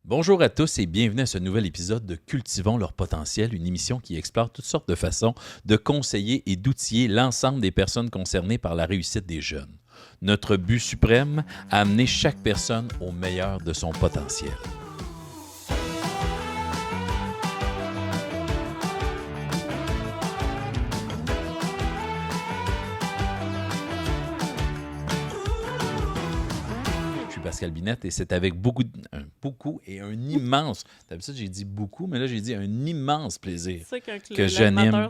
Bonjour à tous et bienvenue à ce nouvel épisode de Cultivons leur potentiel, une émission qui explore toutes sortes de façons de conseiller et d'outiller l'ensemble des personnes concernées par la réussite des jeunes. Notre but suprême, amener chaque personne au meilleur de son potentiel. Pascal Binette, et c'est avec beaucoup et un immense... D'habitude, j'ai dit beaucoup, mais là, j'ai dit un immense plaisir que j'anime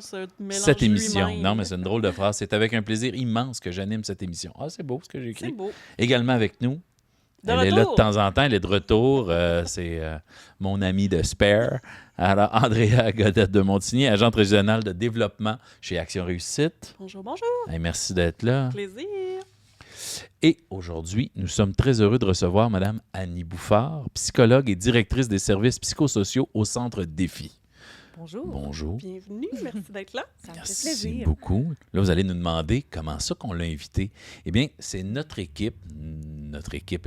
cette émission. Non, mais c'est une drôle de phrase. C'est avec un plaisir immense que j'anime cette émission. Ah, c'est beau ce que j'ai écrit. C'est beau. Également avec nous. Elle est là de temps en temps, elle est de retour. C'est mon amie de Spare. Alors, Andrea Godette de Montigny, agente régionale de développement chez Action Réussite. Bonjour, bonjour. Hey, merci d'être là. Plaisir. Et aujourd'hui, nous sommes très heureux de recevoir Mme Annie Bouffard, psychologue et directrice des services psychosociaux au Centre Défi. Bonjour. Bonjour. Bienvenue, merci d'être là. Ça me fait Merci plaisir. beaucoup. Là, vous allez nous demander comment ça qu'on l'a invité. Eh bien, c'est notre équipe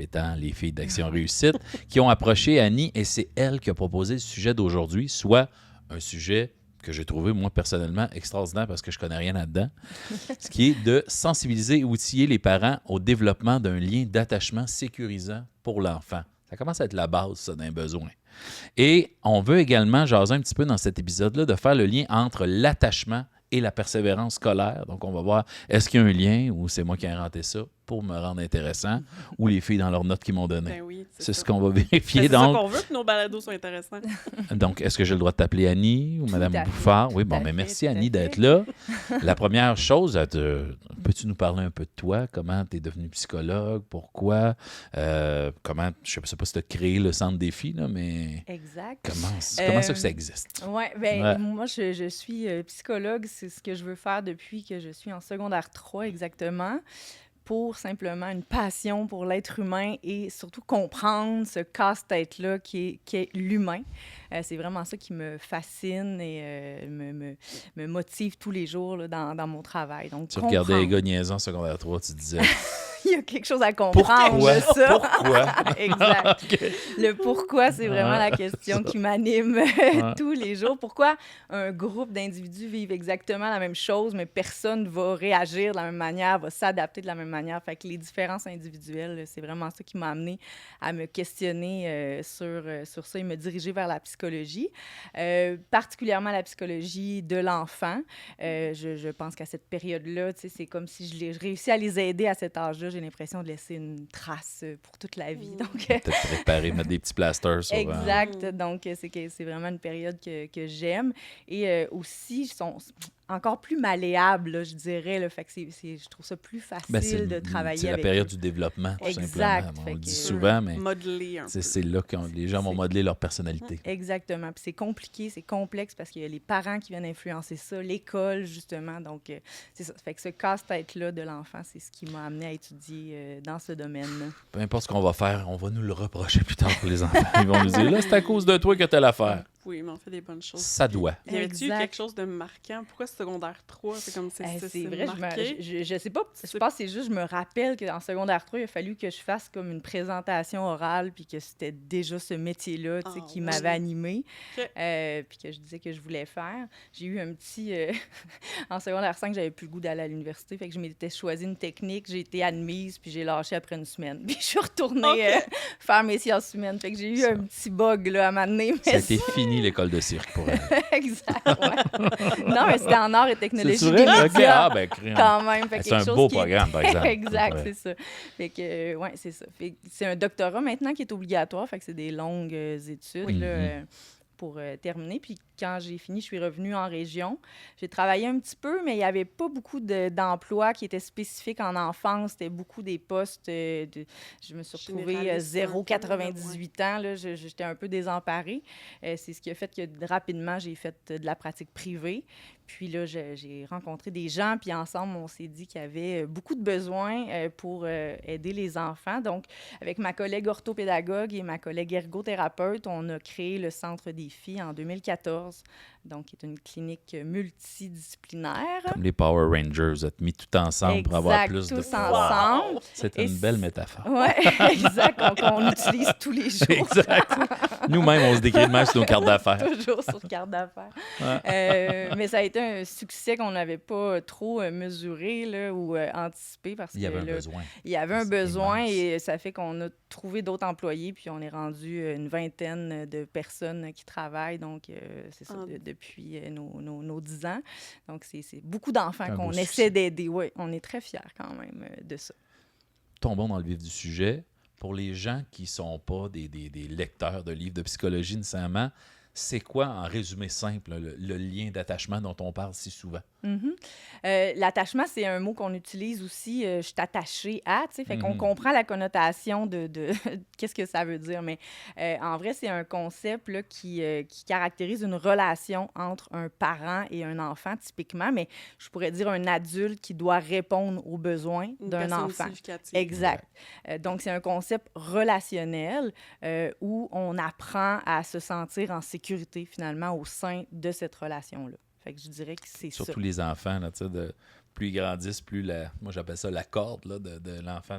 étant les filles d'Action Réussite, qui ont approché Annie et c'est elle qui a proposé le sujet d'aujourd'hui, soit un sujet que j'ai trouvé, moi, personnellement, extraordinaire parce que je connais rien là-dedans, ce qui est de sensibiliser et outiller les parents au développement d'un lien d'attachement sécurisant pour l'enfant. Ça commence à être la base, ça, d'un besoin. Et on veut également jaser un petit peu dans cet épisode-là de faire le lien entre l'attachement et la persévérance scolaire. Donc, on va voir, est-ce qu'il y a un lien ou c'est moi qui ai inventé ça pour me rendre intéressant ou les filles dans leurs notes qu'ils m'ont données. Ben oui, c'est ce qu'on va vérifier. C'est donc, ça qu'on veut, que nos balados soient intéressants. Donc, est-ce que j'ai le droit de t'appeler Annie ou Mme Bouffard? Oui, bon, mais merci Annie d'être là. La première chose, peux-tu nous parler un peu de toi? Comment tu es devenue psychologue? Pourquoi? Comment, je ne sais pas si tu as créé le Centre Défi, là, mais Exact. comment ça que ça existe? Moi, je suis psychologue. C'est ce que je veux faire depuis que je suis en secondaire 3 exactement, pour simplement une passion pour l'être humain et surtout comprendre ce casse-tête-là qui est l'humain. C'est vraiment ça qui me fascine et me motive tous les jours là, dans mon travail. Donc, Tu regardais les gars niaisants en secondaire 3, tu disais... Il y a quelque chose à comprendre. Pourquoi? Exact. Okay. Le pourquoi, c'est vraiment la question qui m'anime tous les jours. Pourquoi un groupe d'individus vivent exactement la même chose, mais personne ne va réagir de la même manière, va s'adapter de la même manière. Fait que les différences individuelles, c'est vraiment ça qui m'a amené à me questionner sur ça et me diriger vers la psychologie, particulièrement la psychologie de l'enfant. Je pense qu'à cette période-là, c'est comme si je réussis à les aider à cet âge-là. J'ai l'impression de laisser une trace pour toute la vie. Donc, peut-être préparer, mettre des petits plasters sur... Exact. Donc, c'est vraiment une période que j'aime. Et aussi, ils sont encore plus malléables, là, je dirais. Là, fait que je trouve ça plus facile de travailler c'est avec la période eux. du développement, tout exact. simplement. On le dit souvent, mais modeler un peu. C'est là que les gens vont modeler leur personnalité. Exactement. Puis c'est compliqué, c'est complexe parce qu'il y a les parents qui viennent influencer ça, l'école, justement. Donc, c'est ça. Fait que ce casse-tête-là de l'enfant, c'est ce qui m'a amené à étudier dans ce domaine-là. Peu importe ce qu'on va faire, on va nous le reprocher plus tard pour les enfants. Ils vont nous dire, là, c'est à cause de toi que t'as l'affaire. Oui, mais on fait des bonnes choses. Ça doit. Y avait-tu eu quelque chose de marquant? Pourquoi secondaire 3? C'est comme c'est vrai, marqué. Je sais pas. Je pense que c'est juste, je me rappelle qu'en secondaire 3, il a fallu que je fasse comme une présentation orale, puis que c'était déjà ce métier-là qui m'avait animée, puis que je disais que je voulais faire. J'ai eu un petit... en secondaire 5, j'avais plus le goût d'aller à l'université, fait que je m'étais choisi une technique, j'ai été admise, puis j'ai lâché après une semaine. Puis je suis retournée faire mes sciences humaines. Fait que j'ai eu un petit bug là, à m'amener. Ça a été fini l'école de cirque pour elle. Exact, ouais. Non, mais c'était en arts et technologie. C'est vrai? Okay. Ah, ben, quand même. Fait c'est un beau programme, par exemple. Exact, c'est ça. Fait que, ouais, c'est ça. Fait que c'est un doctorat maintenant qui est obligatoire, fait que c'est des longues études là, pour terminer. Puis quand j'ai fini, je suis revenue en région. J'ai travaillé un petit peu, mais il n'y avait pas beaucoup d'emplois qui étaient spécifiques en enfance. C'était beaucoup des postes je me suis retrouvée 0,98 ans. Là, j'étais un peu désemparée. C'est ce qui a fait que rapidement, j'ai fait de la pratique privée. Puis là, j'ai rencontré des gens, puis ensemble, on s'est dit qu'il y avait beaucoup de besoins pour aider les enfants. Donc, avec ma collègue orthopédagogue et ma collègue ergothérapeute, on a créé le Centre Défi en 2014, donc qui est une clinique multidisciplinaire. Comme les Power Rangers, vous êtes mis tout ensemble pour avoir plus de... tous ensemble. C'est une belle métaphore. Oui, exact, qu'on utilise tous les jours. Exact. Nous-mêmes, on se décrit de même sur nos cartes d'affaires. Toujours sur carte d'affaires. Mais ça a été un succès qu'on n'avait pas trop mesuré là, ou anticipé parce Il y avait que un besoin. il y avait un C'est besoin immense. et ça fait qu'on a trouvé d'autres employés puis on est rendu une vingtaine de personnes qui travaillent. Donc, c'est ça, depuis nos 10 ans. Donc, c'est beaucoup d'enfants Un qu'on beau essaie succès. d'aider. Oui, on est très fiers quand même de ça. Tombons dans le vif du sujet. Pour les gens qui ne sont pas des lecteurs de livres de psychologie nécessairement, c'est quoi, en résumé simple, le lien d'attachement dont on parle si souvent? L'attachement, c'est un mot qu'on utilise aussi, je suis attaché à, tu sais, fait qu'on Mhm. comprend la connotation de qu'est-ce que ça veut dire, mais en vrai, c'est un concept là, qui caractérise une relation entre un parent et un enfant, typiquement, mais je pourrais dire un adulte qui doit répondre aux besoins Une d'un personne enfant. significative. Exact. Donc, c'est un concept relationnel où on apprend à se sentir en sécurité, finalement, au sein de cette relation-là. Fait que je dirais que c'est ça. Surtout les enfants, là, tu sais, plus ils grandissent, plus moi j'appelle ça la corde là, de l'enfant.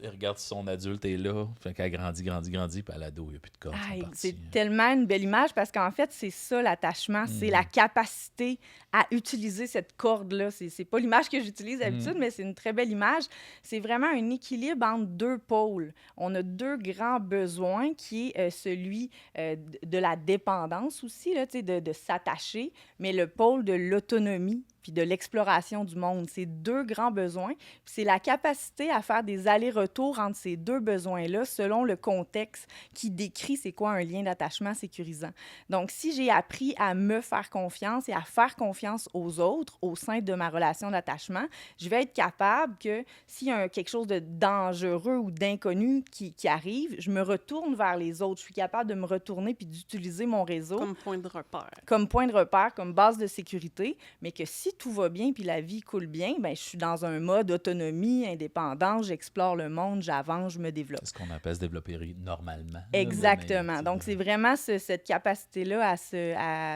Il regarde si son adulte est là, fait qu'elle grandit, puis à l'ado, il n'y a plus de corde. Ah, ils sont partis. c'est tellement une belle image parce qu'en fait, c'est ça l'attachement, c'est la capacité à utiliser cette corde-là. C'est pas l'image que j'utilise d'habitude, mais c'est une très belle image. C'est vraiment un équilibre entre deux pôles. On a deux grands besoins qui est celui de la dépendance aussi, là, de s'attacher, mais le pôle de l'autonomie puis de l'exploration du monde. C'est deux grands besoins. Puis c'est la capacité à faire des allers-retours entre ces deux besoins-là selon le contexte qui décrit c'est quoi un lien d'attachement sécurisant. Donc, si j'ai appris à me faire confiance et à faire confiance aux autres au sein de ma relation d'attachement, je vais être capable que s'il y a quelque chose de dangereux ou d'inconnu qui arrive, je me retourne vers les autres. Je suis capable de me retourner puis d'utiliser mon réseau Comme point de repère. comme point de repère, comme base de sécurité, mais que si tout va bien puis la vie coule bien, ben je suis dans un mode autonomie, indépendance, j'explore le monde, j'avance, je me développe. C'est ce qu'on appelle se développer normalement. Exactement. Donc, c'est vraiment cette capacité-là à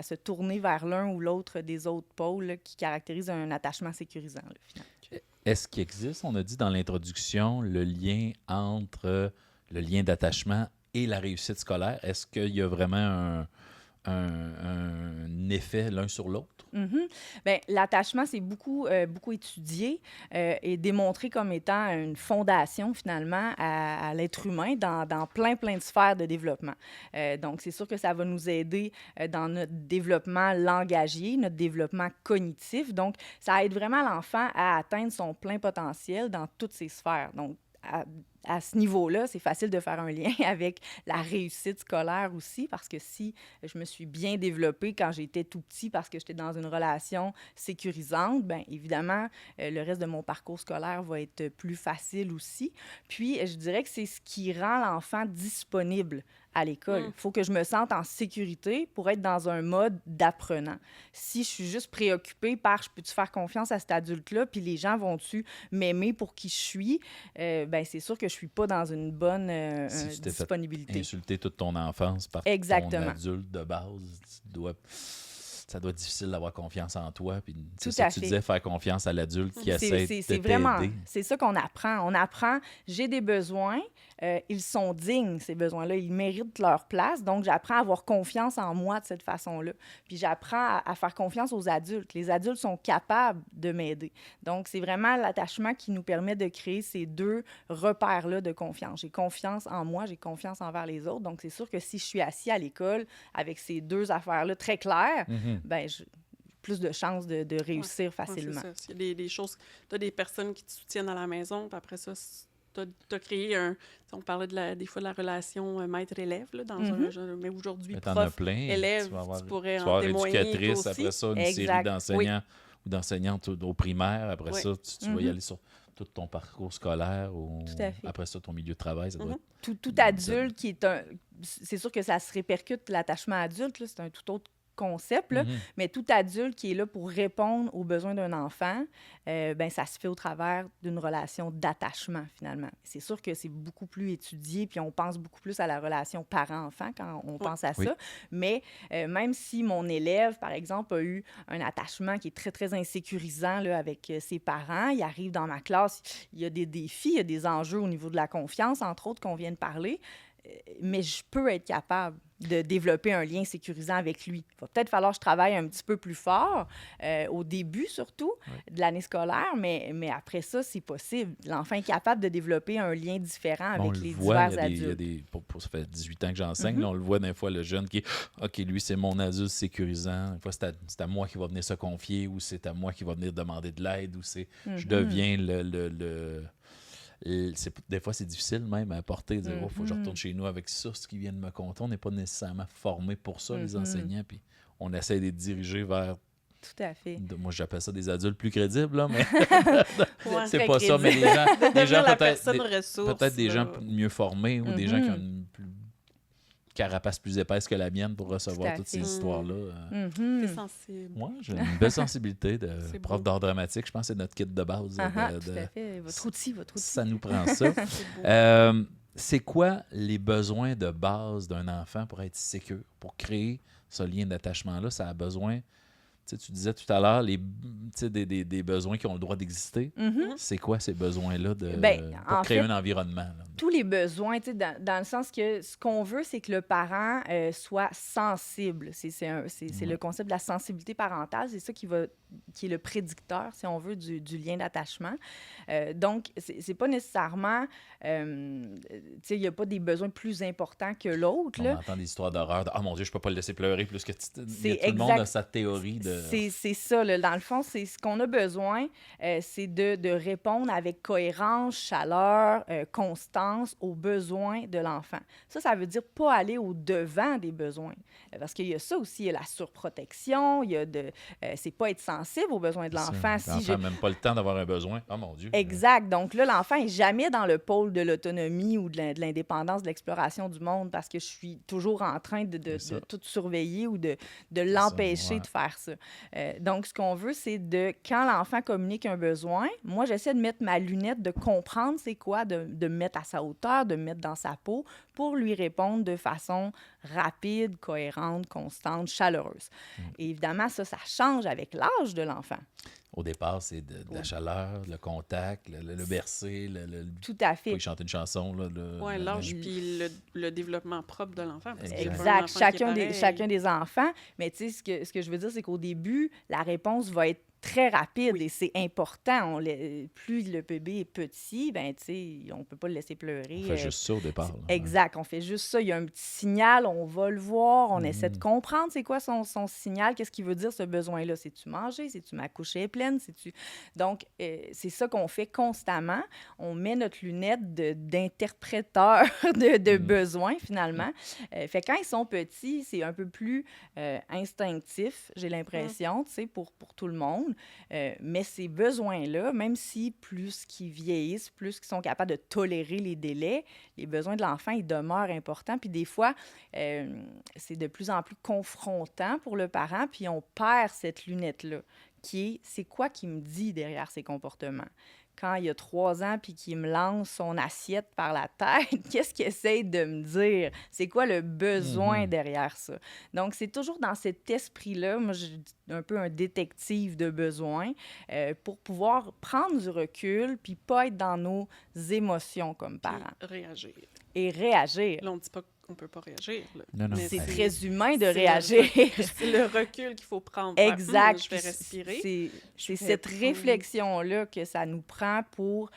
se tourner vers l'un ou l'autre des autres pôles là, qui caractérise un attachement sécurisant, là, finalement. Est-ce qu'il existe, on a dit dans l'introduction, le lien entre le lien d'attachement et la réussite scolaire? Est-ce qu'il y a vraiment un effet l'un sur l'autre? Mm-hmm. Bien, l'attachement, c'est beaucoup étudié et démontré comme étant une fondation, finalement, à l'être humain dans plein de sphères de développement. Donc, c'est sûr que ça va nous aider dans notre développement langagier, notre développement cognitif. Donc, ça aide vraiment l'enfant à atteindre son plein potentiel dans toutes ces sphères. Donc, à ce niveau-là, c'est facile de faire un lien avec la réussite scolaire aussi, parce que si je me suis bien développée quand j'étais tout petit, parce que j'étais dans une relation sécurisante, bien évidemment, le reste de mon parcours scolaire va être plus facile aussi. Puis, je dirais que c'est ce qui rend l'enfant disponible à l'école. Il faut que je me sente en sécurité pour être dans un mode d'apprenant. Si je suis juste préoccupée par « je peux-tu faire confiance à cet adulte-là » puis les gens vont-tu m'aimer pour qui je suis, bien c'est sûr que je suis pas dans une bonne Si tu t'es fait disponibilité. insulter toute ton enfance par Exactement. ton adulte de base, ça doit être difficile d'avoir confiance en toi. Puis, Tout ça, à tu fait. disais faire confiance à l'adulte qui essaie de C'est t'aider. vraiment, c'est ça qu'on apprend. On apprend, j'ai des besoins, ils sont dignes, ces besoins-là, ils méritent leur place, donc j'apprends à avoir confiance en moi de cette façon-là. Puis j'apprends à faire confiance aux adultes. Les adultes sont capables de m'aider. Donc, c'est vraiment l'attachement qui nous permet de créer ces deux repères-là de confiance. J'ai confiance en moi, j'ai confiance envers les autres. Donc, c'est sûr que si je suis assis à l'école avec ces deux affaires-là très claires, ben plus de chances de réussir facilement. Ouais, c'est ça. Il y a des choses, tu as des personnes qui te soutiennent à la maison, puis après ça, tu as créé on parlait des fois de la relation maître-élève, là, dans un genre, mais aujourd'hui, Mais t'en as plein. prof-élève, tu pourrais tu vas en avoir témoigner toi éducatrice, aussi. après ça, une Exact. série d'enseignants ou d'enseignantes au primaire. Après Oui. ça, tu vas y aller sur tout ton parcours scolaire ou Tout à fait. après ça, ton milieu de travail. Ça doit être... Tout adulte qui est un... C'est sûr que ça se répercute, l'attachement adulte, là, c'est un tout autre concept, là, mais tout adulte qui est là pour répondre aux besoins d'un enfant, ben ça se fait au travers d'une relation d'attachement, finalement. C'est sûr que c'est beaucoup plus étudié, puis on pense beaucoup plus à la relation parent-enfant quand on pense à ça, mais même si mon élève, par exemple, a eu un attachement qui est très insécurisant là, avec ses parents, il arrive dans ma classe, il y a des défis, il y a des enjeux au niveau de la confiance, entre autres, qu'on vient de parler, mais je peux être capable de développer un lien sécurisant avec lui. Il va peut-être falloir que je travaille un petit peu plus fort, au début surtout, de l'année scolaire, mais après ça, c'est possible. L'enfant est capable de développer un lien différent avec les divers adultes. Ça fait 18 ans que j'enseigne, là, on le voit des fois, le jeune qui est « OK, lui, c'est mon adulte sécurisant. Des fois, c'est à moi qui va venir se confier ou c'est à moi qui va venir demander de l'aide ou c'est je deviens des fois, c'est difficile même à porter, de dire « Oh, faut que je retourne chez nous avec ça, ce qu'ils viennent me conter. » On n'est pas nécessairement formé pour ça, les enseignants, puis on essaie de les diriger vers... Tout à fait. Moi, j'appelle ça des adultes plus crédibles, là, mais c'est très pas ça. Mais crédible. des gens la peut-être personne ressource, peut-être des gens là. mieux formés ou des gens qui ont une carapace plus épaisse que la mienne pour recevoir toutes ces histoires-là. T'es sensible. Moi, j'ai une belle sensibilité de C'est prof beau. d'art dramatique. Je pense que c'est notre kit de base. Tout à fait. Votre outil. Ça nous prend ça. C'est beau. C'est quoi les besoins de base d'un enfant pour être sécure, pour créer ce lien d'attachement-là? Ça a besoin... Tu disais tout à l'heure, des besoins qui ont le droit d'exister. C'est quoi ces besoins-là pour créer un environnement? Là? Tous les besoins, dans le sens que ce qu'on veut, c'est que le parent soit sensible. C'est le concept de la sensibilité parentale. C'est ça qui est le prédicteur, si on veut, du lien d'attachement. Donc, c'est pas nécessairement... il n'y a pas des besoins plus importants que l'autre. On entend des histoires d'horreur. « Ah, mon Dieu, je peux pas le laisser pleurer plus que... » Tout le monde a sa théorie de... C'est ça, là. Dans le fond, c'est ce qu'on a besoin, c'est de répondre avec cohérence, chaleur, constance aux besoins de l'enfant. Ça veut dire pas aller au-devant des besoins. Parce qu'il y a ça aussi, il y a la surprotection, il y a c'est pas être sensible aux besoins de l'enfant. L'enfant n'a même pas le temps d'avoir un besoin. Oh mon Dieu! Exact. Donc là, l'enfant n'est jamais dans le pôle de l'autonomie ou de l'indépendance, de l'exploration du monde parce que je suis toujours en train de tout surveiller ou de l'empêcher de faire ça. Donc, ce qu'on veut, c'est quand l'enfant communique un besoin, moi, j'essaie de mettre ma lunette, de comprendre c'est quoi, de me mettre à sa hauteur, de me mettre dans sa peau pour lui répondre de façon rapide, cohérente, constante, chaleureuse. Et évidemment, ça change avec l'âge de l'enfant. Au départ, c'est de la chaleur, le contact, le bercer, Tout à fait. il chanter une chanson. Oui, l'âge puis le développement propre de l'enfant. Exact. Chacun des enfants. Mais tu sais, ce que je veux dire, c'est qu'au début, la réponse va être très rapide et c'est important. Plus le bébé est petit, ben tu sais, on peut pas le laisser pleurer. On fait juste ça au départ. Là. Exact, on fait juste ça. Il y a un petit signal, on va le voir, on essaie de comprendre c'est quoi son signal, qu'est-ce qu'il veut dire ce besoin-là. C'est-tu manger, c'est-tu ma couche est pleine, c'est-tu... Donc, c'est ça qu'on fait constamment. On met notre lunette d'interpréteur de besoins, finalement. Fait quand ils sont petits, c'est un peu plus instinctif, j'ai l'impression, tu sais, pour tout le monde. Mais ces besoins-là, même si plus qu'ils vieillissent, plus qu'ils sont capables de tolérer les délais, les besoins de l'enfant, ils demeurent importants. Puis des fois, c'est de plus en plus confrontant pour le parent, puis on perd cette lunette-là, c'est quoi qui me dit derrière ces comportements? Quand il y a 3 ans puis qu'il me lance son assiette par la tête, qu'est-ce qu'il essaie de me dire? C'est quoi le besoin derrière ça? Donc, c'est toujours dans cet esprit-là, moi, je dis un peu un détective de besoins, pour pouvoir prendre du recul puis pas être dans nos émotions comme parents. Réagir. Et réagir. Là, on ne dit pas qu'on ne peut pas réagir. Là. Non. C'est très humain de réagir. C'est le recul qu'il faut prendre. Exact. Je vais respirer. C'est cette réflexion-là que ça nous prend pour,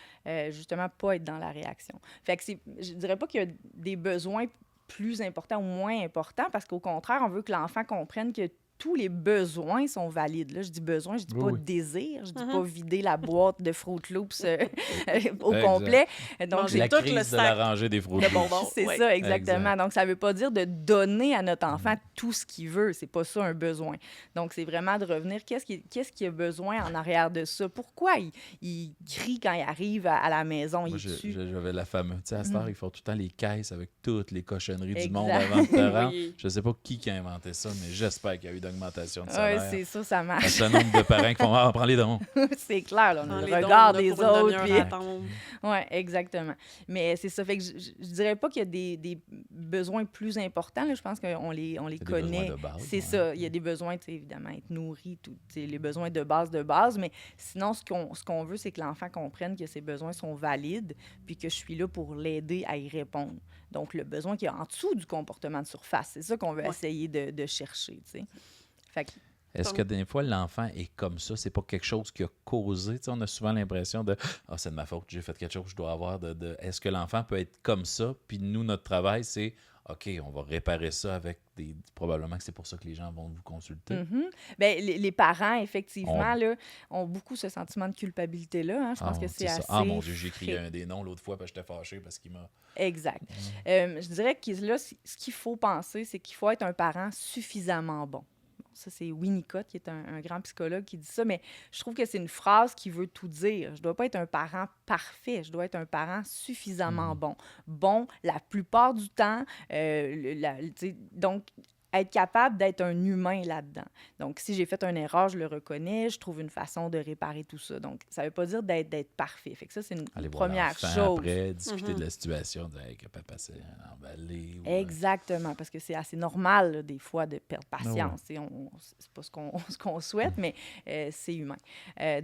justement, pas être dans la réaction. Fait que je dirais pas qu'il y a des besoins plus importants ou moins importants, parce qu'au contraire, on veut que l'enfant comprenne que tous les besoins sont valides. Là, je dis besoin, je dis pas désir, je dis pas vider la boîte de Fruit Loops au complet. Donc, c'est la crise de la rangée des Fruit Loops. C'est ça, exactement. Donc, ça veut pas dire de donner à notre enfant tout ce qu'il veut. C'est pas ça un besoin. Donc, c'est vraiment de revenir, qu'est-ce qu'il a besoin en arrière de ça? Pourquoi il crie quand il arrive à la maison? Moi, j'avais la fameuse. Tu sais, à cette heure, ils font tout le temps les caisses avec toutes les cochonneries du monde Exact. avant de te rendre. Je sais pas qui a inventé ça, mais j'espère qu'il y a eu d'augmentation de salaire. Oui, c'est ça, ça marche. C'est un nombre de parents qui font « Ah, prends les dons! » C'est clair, là, on a le les regard dons, des pour une autres. demi-heure Oui, exactement. Mais c'est ça. Fait que je dirais pas qu'il y a des besoins plus importants. Là. Je pense qu'on les connaît. De base, c'est ça. Il y a des besoins, évidemment, être nourri, les besoins de base. Mais sinon, ce qu'on veut, c'est que l'enfant comprenne que ses besoins sont valides puis que je suis là pour l'aider à y répondre. Donc, le besoin qui est en dessous du comportement de surface, c'est ça qu'on veut Ouais. essayer de chercher, tu sais. Fait que, Est-ce que des fois, l'enfant est comme ça? C'est pas quelque chose qui a causé? Tu sais, on a souvent l'impression de « Ah, c'est de ma faute, j'ai fait quelque chose, je dois avoir de... » Est-ce que l'enfant peut être comme ça? Puis nous, notre travail, c'est « OK, on va réparer ça avec des... » Probablement que c'est pour ça que les gens vont vous consulter. Bien, les parents, effectivement, là, ont beaucoup ce sentiment de culpabilité-là. Hein. Je pense que c'est ça. assez... Ah, mon Dieu, j'ai écrit des noms l'autre fois parce que j'étais fâché parce qu'il m'a... Exact. Je dirais que là, ce qu'il faut penser, c'est qu'il faut être un parent suffisamment bon. Ça, c'est Winnicott, qui est un grand psychologue, qui dit ça, mais je trouve que c'est une phrase qui veut tout dire. Je ne dois pas être un parent parfait, je dois être un parent suffisamment bon. Bon, la plupart du temps, donc, être capable d'être un humain là-dedans. Donc, si j'ai fait une erreur, je le reconnais, je trouve une façon de réparer tout ça. Donc, ça ne veut pas dire d'être parfait. Fait que ça, c'est une Aller voir première l'enfant chose. Après, discuter de la situation, dire hey, que papa s'est emballé. Ou, Exactement, parce que c'est assez normal, là, des fois, de perdre patience. C'est pas ce qu'on souhaite, mais c'est humain.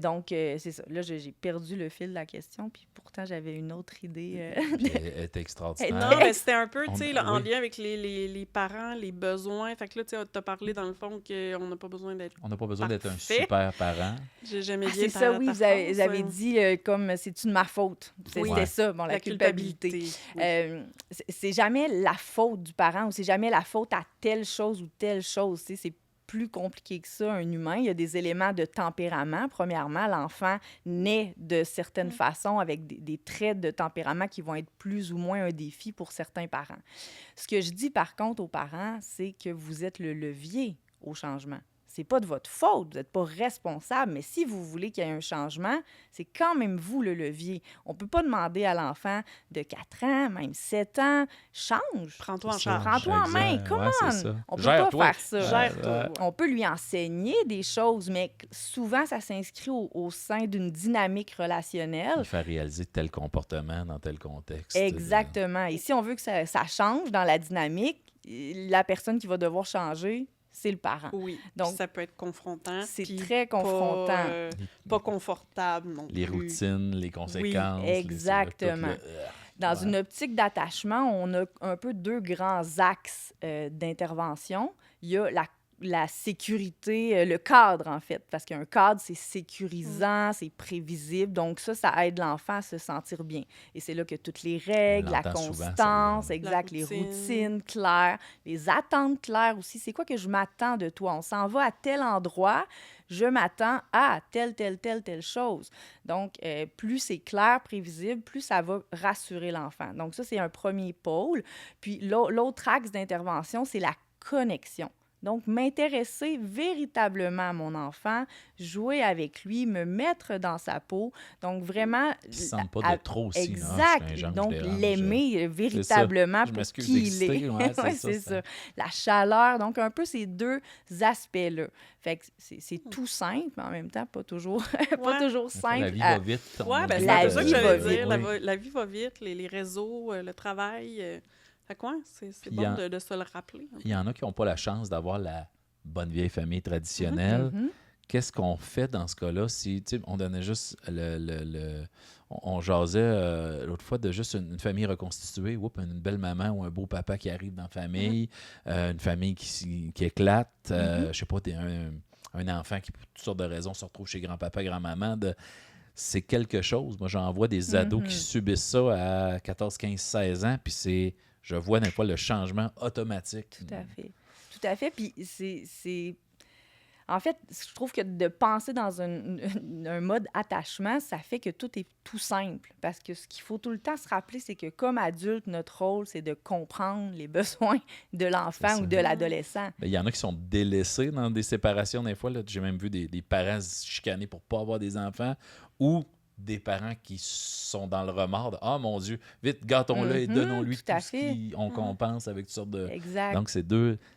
Donc, c'est ça. Là, j'ai perdu le fil de la question, puis pourtant, j'avais une autre idée. Puis elle était extraordinaire. Non, mais c'était un peu, tu sais, On- en oui. lien avec les parents, les besoins. Fait que là, tu sais, t'as parlé dans le fond qu'on n'a pas besoin d'être... On n'a pas besoin d'être un Parfait. super parent. J'ai jamais Ah, bien c'est ça, oui, vous avez avez dit comme c'est-tu de ma faute. Oui. C'était Ouais. ça, bon, la culpabilité. Oui. C'est jamais la faute du parent ou c'est jamais la faute à telle chose ou telle chose. Tu sais, c'est plus compliqué que ça, un humain. Il y a des éléments de tempérament. Premièrement, l'enfant naît de certaines façons avec des traits de tempérament qui vont être plus ou moins un défi pour certains parents. Ce que je dis par contre aux parents, c'est que vous êtes le levier au changement. C'est pas de votre faute, vous n'êtes pas responsable, mais si vous voulez qu'il y ait un changement, c'est quand même vous le levier. On peut pas demander à l'enfant de 4 ans, même 7 ans, change. Prends-toi en C'est ça. charge. Prends-toi en main, Exact. come Ouais, c'est on! ça. On peut Gère-toi. pas faire ça. Gère-toi. On peut lui enseigner des choses, mais souvent, ça s'inscrit au sein d'une dynamique relationnelle. Il fait réaliser tel comportement dans tel contexte. Exactement. Et si on veut que ça change dans la dynamique, la personne qui va devoir changer, c'est le parent. Oui, Donc, donc ça peut être confrontant. C'est puis très confrontant. Pas confortable non Les plus. routines, les conséquences. exactement. Dans une optique d'attachement, on a un peu deux grands axes d'intervention. Il y a la sécurité, le cadre, en fait, parce qu'un cadre, c'est sécurisant, c'est prévisible. Donc ça aide l'enfant à se sentir bien. Et c'est là que toutes les règles, la l'entend souvent, constance, celle-là. exact, les routine. routines claires, les attentes claires aussi. C'est quoi que je m'attends de toi? On s'en va à tel endroit, je m'attends à telle chose. Donc, plus c'est clair, prévisible, plus ça va rassurer l'enfant. Donc ça, c'est un premier pôle. Puis l'autre axe d'intervention, c'est la connexion. Donc, m'intéresser véritablement à mon enfant, jouer avec lui, me mettre dans sa peau. Donc, vraiment... Qui ne se sentent pas de trop aussi. Exact. Donc, l'aimer véritablement Je pour m'excuse qui il d'exister, est. ouais, Ouais, c'est ça. La chaleur. Donc, un peu ces deux aspects-là. Fait que c'est tout simple, mais en même temps, pas toujours, pas toujours simple. La vie va vite. Oui, ben, La c'est ça que vie va j'allais vite. dire. Oui. La vie va vite, les réseaux, le travail. Fait quoi? C'est Puis bon de se le rappeler. Il y en a qui n'ont pas la chance d'avoir la bonne vieille famille traditionnelle. Qu'est-ce qu'on fait dans ce cas-là? Si, on donnait juste on jasait l'autre fois de juste une famille reconstituée, une belle maman ou un beau papa qui arrive dans la famille, une famille qui éclate, je sais pas, un enfant qui, pour toutes sortes de raisons, se retrouve chez grand-papa, grand-maman. C'est quelque chose. Moi, j'en vois des ados qui subissent ça à 14, 15, 16 ans, puis je vois des fois le changement automatique. Tout à fait. Tout à fait. Puis c'est... En fait, je trouve que de penser dans un mode attachement, ça fait que tout est tout simple. Parce que ce qu'il faut tout le temps se rappeler, c'est que comme adulte, notre rôle, c'est de comprendre les besoins de l'enfant ou de l'adolescent. Il y en a qui sont délaissés dans des séparations des fois. Là. J'ai même vu des parents se chicaner pour ne pas avoir des enfants ou des parents qui sont dans le remords de « Ah, mon Dieu, vite, gâtons-le et donnons-lui tout ce qu'on compense avec toutes sortes de... » Exact. Donc,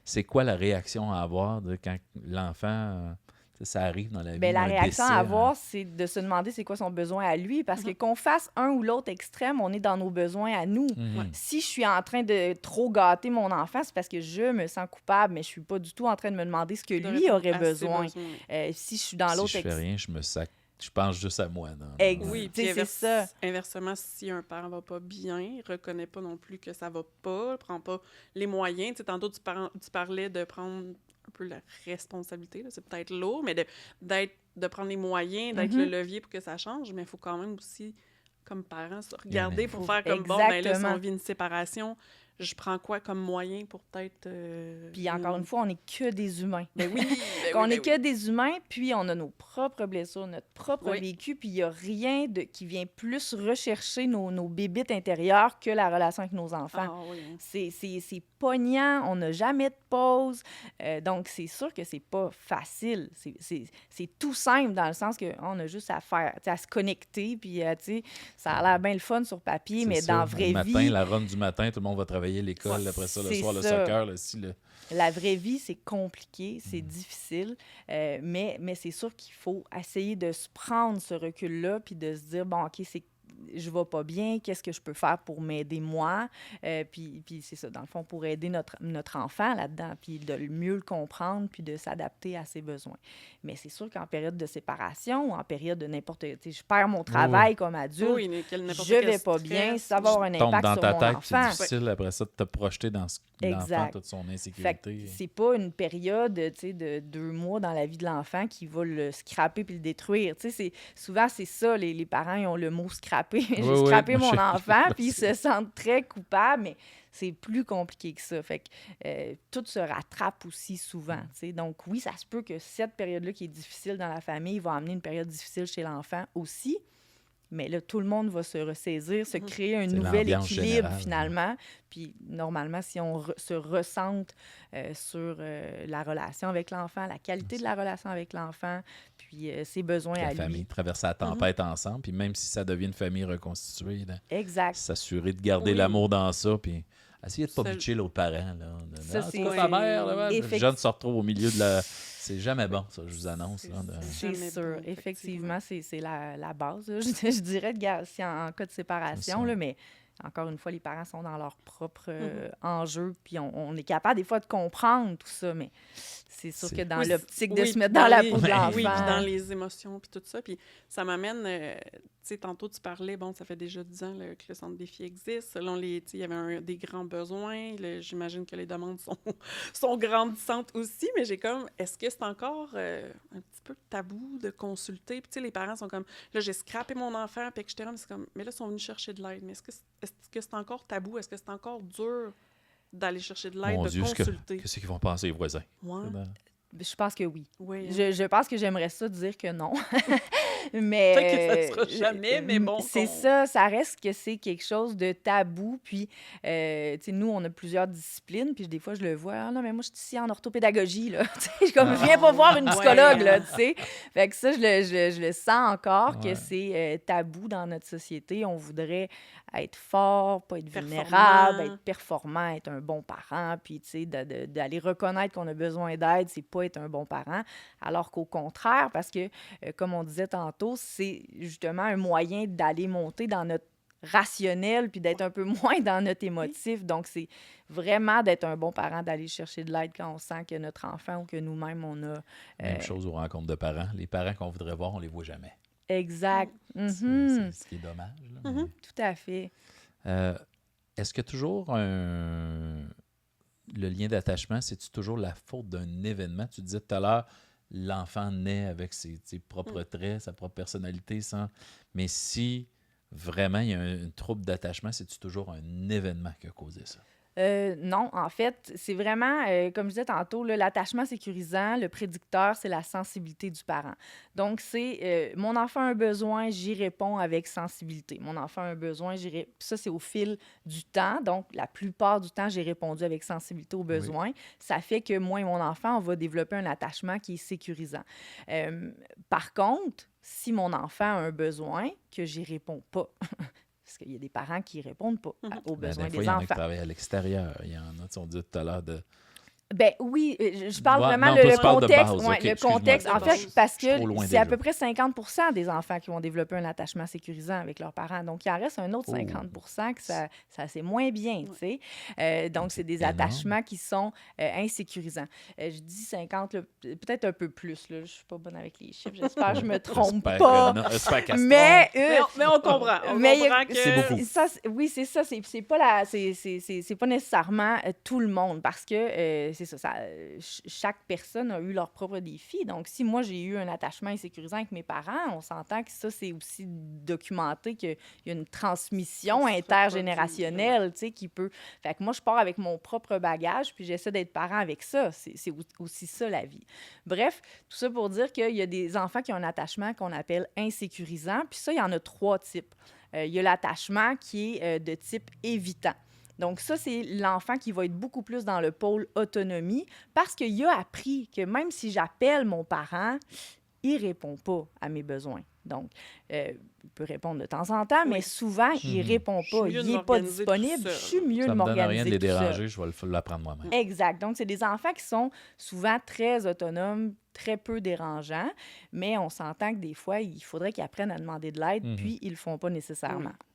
c'est quoi la réaction à avoir quand l'enfant, ça arrive dans la vie? Bien, la réaction décès, à avoir, c'est de se demander c'est quoi son besoin à lui, parce que qu'on fasse un ou l'autre extrême, on est dans nos besoins à nous. Si je suis en train de trop gâter mon enfant, c'est parce que je me sens coupable, mais je suis pas du tout en train de me demander ce que lui aurait besoin. Si je suis dans l'autre si je fais rien, je me je pense juste à moi. Non? Oui, Tu sais, puis c'est ça. inversement, si un parent va pas bien, il reconnaît pas non plus que ça va pas, prend pas les moyens. Tu sais, tantôt, tu parlais de prendre un peu la responsabilité, là, c'est peut-être lourd, mais de prendre les moyens, d'être le levier pour que ça change, mais il faut quand même aussi, comme parent, se regarder pour faire comme, bon, ben là, si on vit une séparation, je prends quoi comme moyen pour peut-être... Puis encore une fois, on n'est que des humains. Ben oui, On n'est que des humains, puis on a nos propres blessures, notre propre Oui. vécu, puis il n'y a rien qui vient plus rechercher nos bébites intérieures que la relation avec nos enfants. Ah oui, hein. C'est pognant, on n'a jamais de pause. Donc, c'est sûr que c'est pas facile. C'est tout simple dans le sens qu'on a juste à faire, tu sais, à se connecter, puis tu sais, ça a l'air bien le fun sur papier, C'est mais ça. dans la vraie le matin, vie... la run du matin, tout le monde va travailler à l'école, Ouais, après ça, le c'est soir, le ça. soccer, La vraie vie, c'est compliqué, c'est difficile, mais c'est sûr qu'il faut essayer de se prendre ce recul-là puis de se dire, bon, OK, je vais pas bien, qu'est-ce que je peux faire pour m'aider moi? Puis c'est ça, dans le fond, pour aider notre enfant là-dedans, puis de mieux le comprendre, puis de s'adapter à ses besoins. Mais c'est sûr qu'en période de séparation ou en période de n'importe... Tu sais, je perds mon travail comme adulte, Oui, n'importe je quel vais pas stress, bien, ça va avoir un tombe impact dans sur ta mon tête, enfant. c'est difficile après ça de te projeter dans l'enfant, Exact. toute son Fait que insécurité. c'est pas une période, tu sais, de 2 mois dans la vie de l'enfant qui va le scraper puis le détruire. Tu sais, souvent, c'est ça, les parents, ils ont le mot « scraper ». J'ai Oui, scrappé moi, mon je- enfant, puis ils se sentent très coupables, mais c'est plus compliqué que ça. Fait que tout se rattrape aussi souvent, tu sais. Donc oui, ça se peut que cette période-là qui est difficile dans la famille va amener une période difficile chez l'enfant aussi. Mais là, tout le monde va se ressaisir, se créer un C'est nouvel l'ambiance équilibre générale, finalement. Puis normalement, si on se ressente sur la relation avec l'enfant, la qualité de la relation avec l'enfant, puis ses besoins La à famille lui. traverse la tempête ensemble, puis même si ça devient une famille reconstituée, là, Exact. s'assurer de garder Oui. l'amour dans ça, puis essayer de pas Seul- bitcher l'autre parent. Là. Ça, C'est c'est- pas ta mère, là, ouais. Le Effect- jeune se retrouve au milieu de la... C'est jamais bon, ça, je vous annonce. Là, de- C'est Jamais sûr. bon, Effectivement, c'est la base. Là. Je dirais, si en cas de séparation, C'est ça. là, mais encore une fois, les parents sont dans leur propre enjeu, puis on est capable des fois de comprendre tout ça, mais c'est sûr C'est- que dans Oui, l'optique de oui, se puis mettre dans la les- peau de l'enfant... Oui, puis dans les émotions, puis tout ça. Puis ça m'amène, tu sais, tantôt tu parlais, bon, ça fait déjà 10 ans que le centre défi existe. Selon les, tu sais, il y avait des grands besoins. J'imagine que les demandes sont grandissantes aussi, mais j'ai comme, est-ce que c'est encore un petit peu tabou de consulter? Puis tu sais, les parents sont comme, là, j'ai scrappé mon enfant, puis etc. Mais c'est comme, mais là, ils sont venus chercher de l'aide. Mais est-ce que c'est encore tabou? Est-ce que c'est encore dur d'aller chercher de l'aide, Mon de Dieu, consulter? qu'est-ce qu'ils vont penser les voisins? Ouais. Je pense que oui. Oui, hein. Je pense que j'aimerais ça dire que non. Mais Peut-être que ça sera jamais, mais bon, c'est qu'on- ça reste que c'est quelque chose de tabou. Puis, tu sais, nous, on a plusieurs disciplines. Puis, des fois, je le vois. Ah non, mais moi, je suis ici en orthopédagogie, là. Tu sais, je suis comme, je viens pas voir une psychologue, Ouais. là, tu sais. Fait que ça, je le sens encore Ouais. que c'est tabou dans notre société. On voudrait être fort, pas être Performant. vulnérable, être performant, être un bon parent. Puis, tu sais, d'aller reconnaître qu'on a besoin d'aide, c'est pas être un bon parent. Alors qu'au contraire, parce que, comme on disait tantôt, c'est justement un moyen d'aller monter dans notre rationnel puis d'être un peu moins dans notre émotif. Donc, c'est vraiment d'être un bon parent, d'aller chercher de l'aide quand on sent que notre enfant ou que nous-mêmes, on a... Même chose aux rencontres de parents. Les parents qu'on voudrait voir, on les voit jamais. Exact. C'est Mhm. ce qui est dommage. Là, mais- Tout à fait. Est-ce que toujours le lien d'attachement, c'est-tu toujours la faute d'un événement? Tu disais tout à l'heure, l'enfant naît avec ses propres traits, sa propre personnalité, mais si vraiment il y a un trouble d'attachement, c'est-tu toujours un événement qui a causé ça? Non, en fait, c'est vraiment, comme je disais tantôt, là, l'attachement sécurisant, le prédicteur, c'est la sensibilité du parent. Donc, c'est mon enfant a un besoin, j'y réponds avec sensibilité. Mon enfant a un besoin, ça, c'est au fil du temps. Donc, la plupart du temps, j'ai répondu avec sensibilité aux besoins. Ça fait que moi et mon enfant, on va développer un attachement qui est sécurisant. Par contre, si mon enfant a un besoin que j'y réponds pas, parce qu'il y a des parents qui ne répondent pas aux Ben, besoins des fois, des il y en a qui enfants. travaillent à l'extérieur. Il y en a, on dit tout à l'heure, de Ben oui, je parle Ouais, vraiment non, le, toi, le tu parles de contexte. base, Ouais, ok, le excuse-moi, contexte, en de fait, base. parce Je suis que trop loin c'est à déjà. peu près 50% des enfants qui vont développer un attachement sécurisant avec leurs parents. Donc, il en reste un autre Oh. 50% que ça c'est moins bien, tu sais. Donc, c'est des énorme. attachements qui sont insécurisants. Je dis 50, là, peut-être un peu plus. Là. Je suis pas bonne avec les chiffres. J'espère que je me trompe J'espère pas. que non, j'espère qu'elle se Mais, trompe. Mais on comprend. On mais il y a- comprend que... C'est beaucoup. ça, oui, c'est ça. C'est pas c'est pas nécessairement tout le monde parce que c'est ça. Chaque personne a eu leur propre défi. Donc, si moi j'ai eu un attachement insécurisant avec mes parents, on s'entend que ça c'est aussi documenté qu'il y a une transmission Ça se intergénérationnelle, tu sais, qui peut. Fait que moi je pars avec mon propre bagage puis j'essaie d'être parent avec ça. C'est aussi ça la vie. Bref, tout ça pour dire qu'il y a des enfants qui ont un attachement qu'on appelle insécurisant. Puis ça, il y en a 3 types. Il y a l'attachement qui est de type évitant. Donc ça, c'est l'enfant qui va être beaucoup plus dans le pôle autonomie parce qu'il a appris que même si j'appelle mon parent, il ne répond pas à mes besoins. Donc, il peut répondre de temps en temps, mais Oui. souvent, il ne répond Je suis pas. mieux Il de n'est pas m'organiser tout disponible. seul. Je suis mieux Ça de me donne rien m'organiser de les tout seul. déranger, je vais l'apprendre moi-même. Exact. Donc, c'est des enfants qui sont souvent très autonomes, très peu dérangeants, mais on s'entend que des fois, il faudrait qu'ils apprennent à demander de l'aide, puis ils ne le font pas nécessairement. Oui.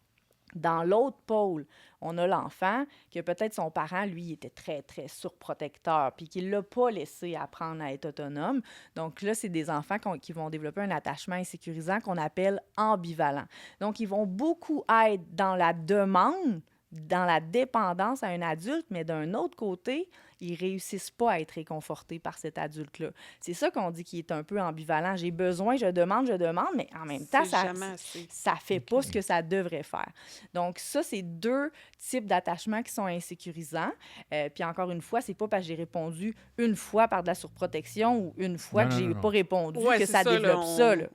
Dans l'autre pôle, on a l'enfant que peut-être son parent, lui, était très, très surprotecteur, puis qu'il ne l'a pas laissé apprendre à être autonome. Donc là, c'est des enfants qui vont développer un attachement insécurisant qu'on appelle ambivalent. Donc, ils vont beaucoup être dans la demande, dans la dépendance à un adulte, mais d'un autre côté, ils réussissent pas à être réconfortés par cet adulte-là. C'est ça qu'on dit qui est un peu ambivalent. J'ai besoin, je demande, mais en même temps, C'est jamais assez. ça fait pas ce que ça devrait faire. Donc ça, c'est 2 types d'attachements qui sont insécurisants. Puis encore une fois, c'est pas parce que j'ai répondu une fois par de la surprotection ou une fois Non, que non, j'ai non, non. pas répondu Ouais, que c'est ça là, développe ça. Là.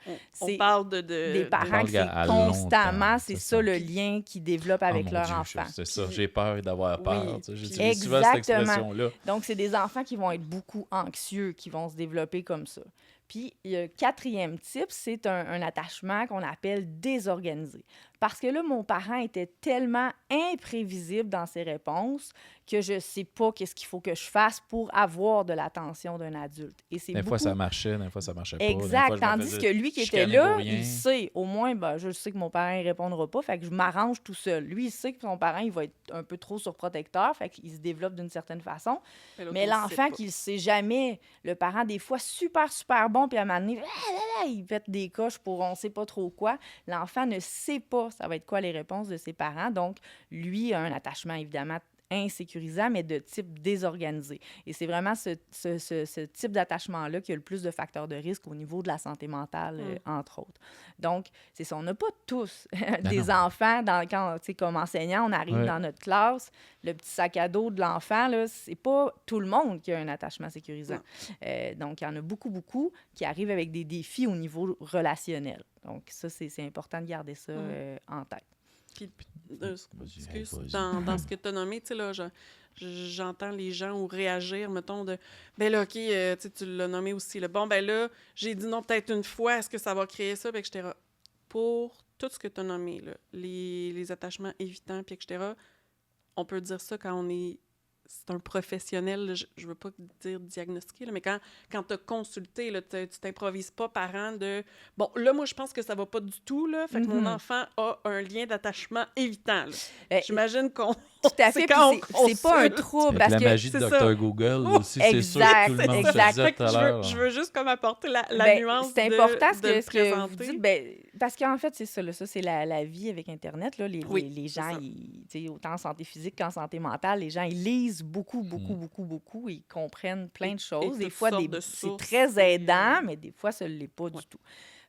On C'est parle de des parents parle que c'est à long constamment, terme, c'est c'est ça ça. le lien qu'ils développent avec Oh, mon leur Dieu, enfant. c'est ça, j'ai peur d'avoir peur. Oui, Tu sais, puis- j'utilise souvent cette Exactement. expression-là. Donc, c'est des enfants qui vont être beaucoup anxieux, qui vont se développer comme ça. Puis, le 4e type, c'est un attachement qu'on appelle désorganisé. Parce que là, mon parent était tellement imprévisible dans ses réponses que je ne sais pas qu'est-ce qu'il faut que je fasse pour avoir de l'attention d'un adulte. Et c'est Des fois, beaucoup... ça marchait, des fois, ça marchait pas. Des Exact. fois, je me Tandis faisais que lui qui était chicaner là, pour rien. il sait, au moins, ben, je sais que mon parent ne répondra pas, fait que je m'arrange tout seul. Lui, il sait que son parent, il va être un peu trop surprotecteur, fait qu'il se développe d'une certaine façon. Mais l'enfant qui ne le sait jamais, le parent, des fois, super, super bon, puis à un moment donné, il pète des coches pour on ne sait pas trop quoi. L'enfant ne sait pas ça va être quoi les réponses de ses parents. Donc, lui a un attachement, évidemment, insécurisant, mais de type désorganisé. Et c'est vraiment ce type d'attachement-là qui a le plus de facteurs de risque au niveau de la santé mentale, entre autres. Donc, c'est ça. On n'a pas tous des enfants, quand, comme enseignant, on arrive dans notre classe, le petit sac à dos de l'enfant, là, c'est pas tout le monde qui a un attachement sécurisant. Donc, il y en a beaucoup, beaucoup qui arrivent avec des défis au niveau relationnel. Donc, ça, c'est important de garder ça en tête. Puis, Vas-y. dans ce que tu as nommé, tu sais, là, j'entends les gens ou réagir, mettons, de « Ben là, OK, tu l'as nommé aussi. Là, bon, ben là, j'ai dit non peut-être une fois, est-ce que ça va créer ça? » Puis, etc. Pour tout ce que tu as nommé, là, les attachements évitants, puis etc., on peut dire ça quand on est... C'est un professionnel, là, je veux pas dire diagnostiqué, là, mais quand tu as consulté, là, tu t'improvises pas parent de... Bon, là, moi, je pense que ça va pas du tout, là, fait que mon enfant a un lien d'attachement évitant. J'imagine qu'on... Tout à fait, c'est pas un trouble. Avec parce la que magie de c'est Dr. ça. Google aussi, c'est sûr que tout le monde exact. se disait tout à l'heure. Je veux juste comme apporter la Ben, nuance c'est important de ce que vous présenter. dites, ben, parce qu'en fait, c'est ça, là, ça c'est la vie avec Internet. Là, les Oui, gens, c'est autant en santé physique qu'en santé mentale, les gens, ils lisent beaucoup, ils comprennent plein de choses. Des toutes fois, sortes de c'est sources, très aidant, mais des fois, ça ne l'est pas du tout.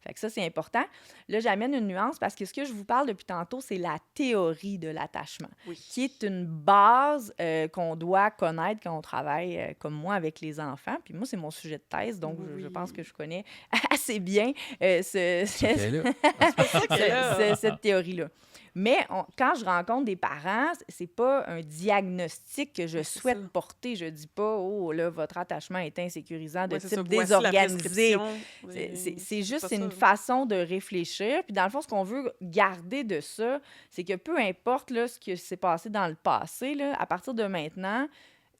Fait que ça, c'est important. Là, j'amène une nuance parce que ce que je vous parle depuis tantôt, c'est la théorie de l'attachement, qui est une base qu'on doit connaître quand on travaille, comme moi, avec les enfants. Puis moi, c'est mon sujet de thèse, donc je pense que je connais assez bien cette théorie-là. Mais quand je rencontre des parents, c'est pas un diagnostic que je souhaite porter. Je dis pas, oh là, votre attachement est insécurisant de type désorganisé. C'est juste une façon de réfléchir. Puis dans le fond, ce qu'on veut garder de ça, c'est que peu importe là, ce qui s'est passé dans le passé, là, à partir de maintenant,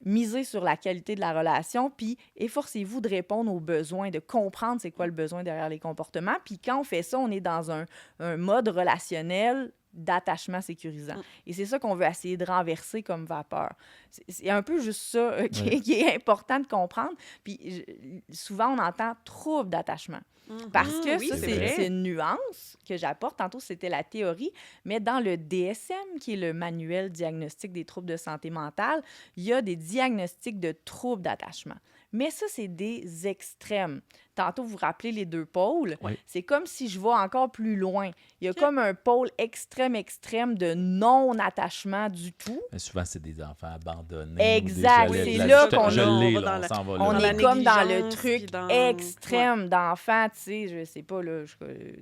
misez sur la qualité de la relation, puis efforcez-vous de répondre aux besoins, de comprendre c'est quoi le besoin derrière les comportements. Puis quand on fait ça, on est dans un mode relationnel d'attachement sécurisant. Et c'est ça qu'on veut essayer de renverser comme vapeur. C'est un peu juste ça qui est important de comprendre. Puis souvent, on entend trouble d'attachement. Parce que oui, ça, c'est c'est une nuance que j'apporte. Tantôt, c'était la théorie, mais dans le DSM, qui est le manuel diagnostic des troubles de santé mentale, il y a des diagnostics de troubles d'attachement. Mais ça, c'est des extrêmes. Tantôt, vous vous rappelez les 2 pôles? Oui. C'est comme si je vais encore plus loin. Il y a comme un pôle extrême de non-attachement du tout. Mais souvent, c'est des enfants abandonnés. Exact. C'est là qu'on on s'en va là. On Dans est la comme dans le négligence, truc puis dans- extrême d'enfant, tu sais, je sais pas, là,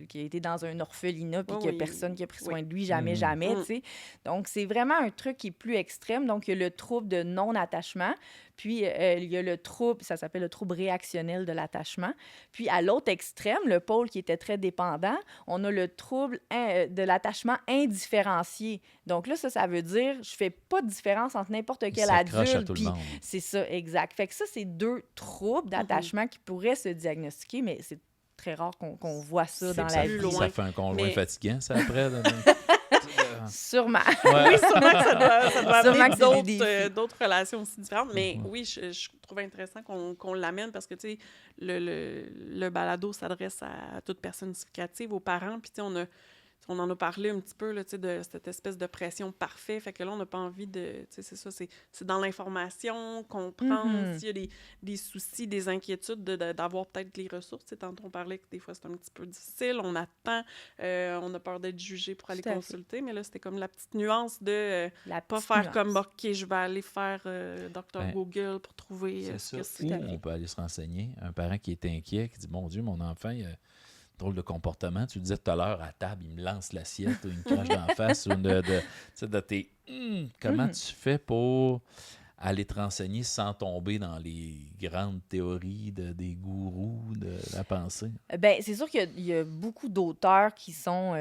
qui a été dans un orphelinat puis qu'il n'y a Oui. personne qui a pris soin Oui. de lui, jamais, tu sais. Donc, c'est vraiment un truc qui est plus extrême. Donc, il y a le trouble de non-attachement. Puis, il y a le trouble, ça s'appelle le trouble réactionnel de l'attachement. Puis, à l'autre extrême, le pôle qui était très dépendant, on a le trouble de l'attachement indifférencié. Donc là, ça veut dire, je fais pas de différence entre n'importe quel s'accroche à adulte. tout le Puis, monde. c'est ça, exact. Fait que ça, c'est 2 troubles d'attachement qui pourraient se diagnostiquer, mais c'est très rare qu'on voit ça dans la plus vie. loin. Ça fait un conjoint Mais- fatigant, ça, après. Sûrement. Ouais. Sûrement que ça doit Sûrement amener que c'est des défis. d'autres relations aussi différentes. Mais oui, je trouve intéressant qu'on l'amène parce que, tu sais, le balado s'adresse à toute personne significative, aux parents. Puis, tu sais, on en a parlé un petit peu, là, tu sais, de cette espèce de pression parfaite. Fait que là, on n'a pas envie de... Tu sais, c'est ça, c'est dans l'information, comprendre s'il y a des soucis, des inquiétudes, d'avoir peut-être les ressources. Tu sais, tantôt, on parlait que des fois, c'est un petit peu difficile. On attend, on a peur d'être jugé pour aller Tout à fait. consulter. Mais là, c'était comme la petite nuance de La pas petite faire nuance. comme, OK, je vais aller faire Dr. Ben, Google pour trouver C'est ce ça. que c'est. Ou on peut aller se renseigner. Un parent qui est inquiet, qui dit, mon Dieu, mon enfant, il a drôle de comportement. Tu disais tout à l'heure, à table, il me lance l'assiette ou il me crache dans la face. Ou tu sais, de tes... comment tu fais pour aller te renseigner sans tomber dans les grandes théories des gourous de la pensée? Ben, c'est sûr qu'il y a beaucoup d'auteurs qui sont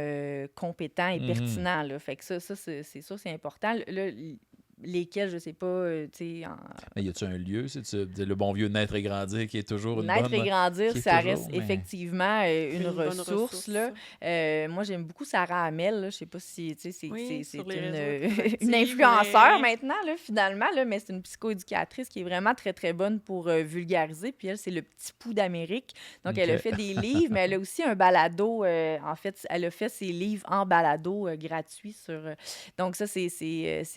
compétents et pertinents, là. Fait que ça c'est sûr, c'est important. Là, lesquels, je sais pas, tu sais... Mais y a-tu un lieu, c'est le bon vieux naître et grandir qui est toujours une Naître bonne... et grandir, qui est ça toujours, reste mais- effectivement une bonne ressource, là. Moi, j'aime beaucoup Sarah Hamel, là. Je sais pas si, tu sais, Oui, c'est sur les une, réseaux, elle est une active, influenceur mais- maintenant, là, finalement, là, mais c'est une psychoéducatrice qui est vraiment très, très bonne pour vulgariser. Puis elle, c'est le petit pouls d'Amérique. Donc, elle a Ok. fait des livres, mais elle a aussi un balado. En fait, elle a fait ses livres en balado gratuit sur... donc, ça, c'est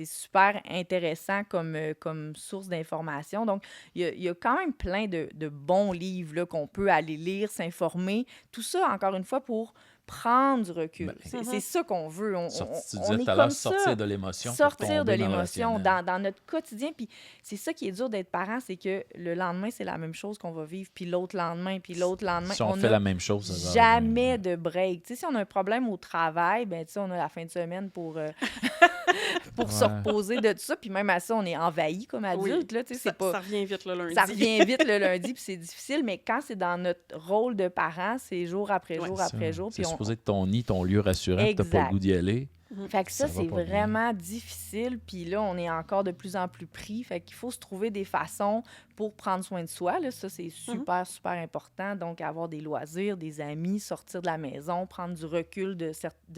super intéressant comme source d'information. Donc, il y a quand même plein de bons livres là, qu'on peut aller lire, s'informer. Tout ça, encore une fois, pour prendre du recul. Ben, C'est ça qu'on veut. On Tu on disais est tout à l'heure, comme ça. sortir de l'émotion. pour Sortir de tomber dans le l'émotion rationnel. dans notre quotidien. Puis c'est ça qui est dur d'être parent, c'est que le lendemain, c'est la même chose qu'on va vivre, puis l'autre lendemain, puis l'autre lendemain. Si on fait a la même chose, ça va jamais de break. Tu sais, si on a un problème au travail, ben tu sais, on a la fin de semaine pour se Ouais. reposer de tout ça. Puis même à ça, on est envahi comme adulte. Là, tu sais, Ça, c'est pas... ça revient vite le lundi. Ça revient vite le lundi, puis c'est difficile, mais quand c'est dans notre rôle de parent, c'est jour après Ouais, jour Ça, après jour. C'est Puis supposé être ton nid, ton lieu rassurant, tu n'as pas Exact. le goût d'y aller. Fait que ça, Ça va c'est pas bien. vraiment difficile. Puis là, on est encore de plus en plus pris. Fait qu'il faut se trouver des façons pour prendre soin de soi. Là. Ça, c'est super, super important. Donc, avoir des loisirs, des amis, sortir de la maison, prendre du recul de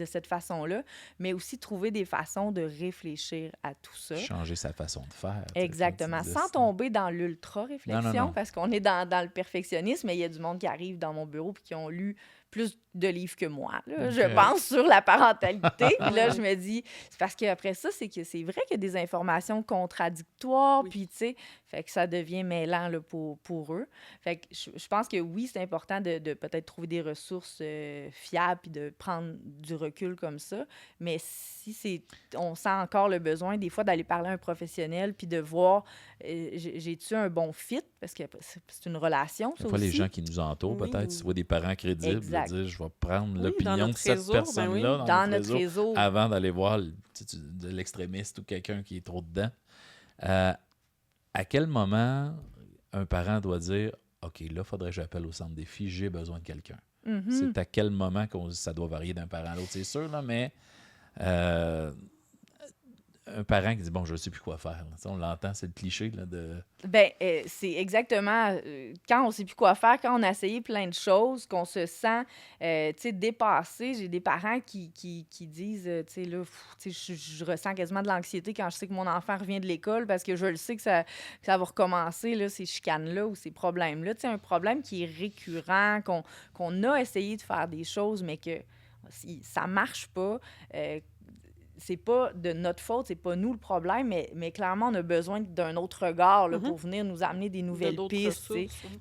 cette façon-là, mais aussi trouver des façons de réfléchir à tout ça. Changer sa façon de faire. tu sais, Exactement. comme tu disais, Sans c'est- tomber dans l'ultra-réflexion, Non, non. parce qu'on est dans le perfectionnisme, mais il y a du monde qui arrive dans mon bureau et qui ont lu plus de livres que moi, là, je Ok. pense, sur la parentalité. Puis là, je me dis, c'est parce qu'après ça, c'est que c'est vrai qu'il y a des informations contradictoires, Oui. puis tu sais, fait que ça devient mêlant là, pour eux. Fait que je pense que oui, c'est important de peut-être trouver des ressources fiables puis de prendre du recul comme ça. Mais si on sent encore le besoin, des fois, d'aller parler à un professionnel puis de voir, j'ai-tu un bon fit? Parce que c'est une relation, ça Des fois, aussi. les gens qui nous entourent, Oui. peut-être, si tu vois des parents crédibles, Exact. de dire, je vais prendre Oui, l'opinion dans de notre cette réseau, ben personne-là oui. dans notre réseau. avant d'aller voir de l'extrémiste ou quelqu'un qui est trop dedans. À quel moment un parent doit dire, OK, là, il faudrait que j'appelle au centre défi, j'ai besoin de quelqu'un. Mhm. C'est à quel moment ça doit varier d'un parent à l'autre, c'est sûr, là, mais un parent qui dit, bon, je ne sais plus quoi faire. Là. Ça, on l'entend, c'est le cliché là, de... Ben, c'est exactement quand on sait plus quoi faire, quand on a essayé plein de choses, qu'on se sent, tu sais, dépassé. J'ai des parents qui disent, tu sais, là, tu sais, je ressens quasiment de l'anxiété quand je sais que mon enfant revient de l'école parce que je le sais que ça va recommencer, là, ces chicanes-là ou ces problèmes-là. Tu sais, un problème qui est récurrent, qu'on a essayé de faire des choses, mais que ça marche pas. C'est pas de notre faute, c'est pas nous le problème, mais clairement, on a besoin d'un autre regard là, pour venir nous amener des nouvelles pistes.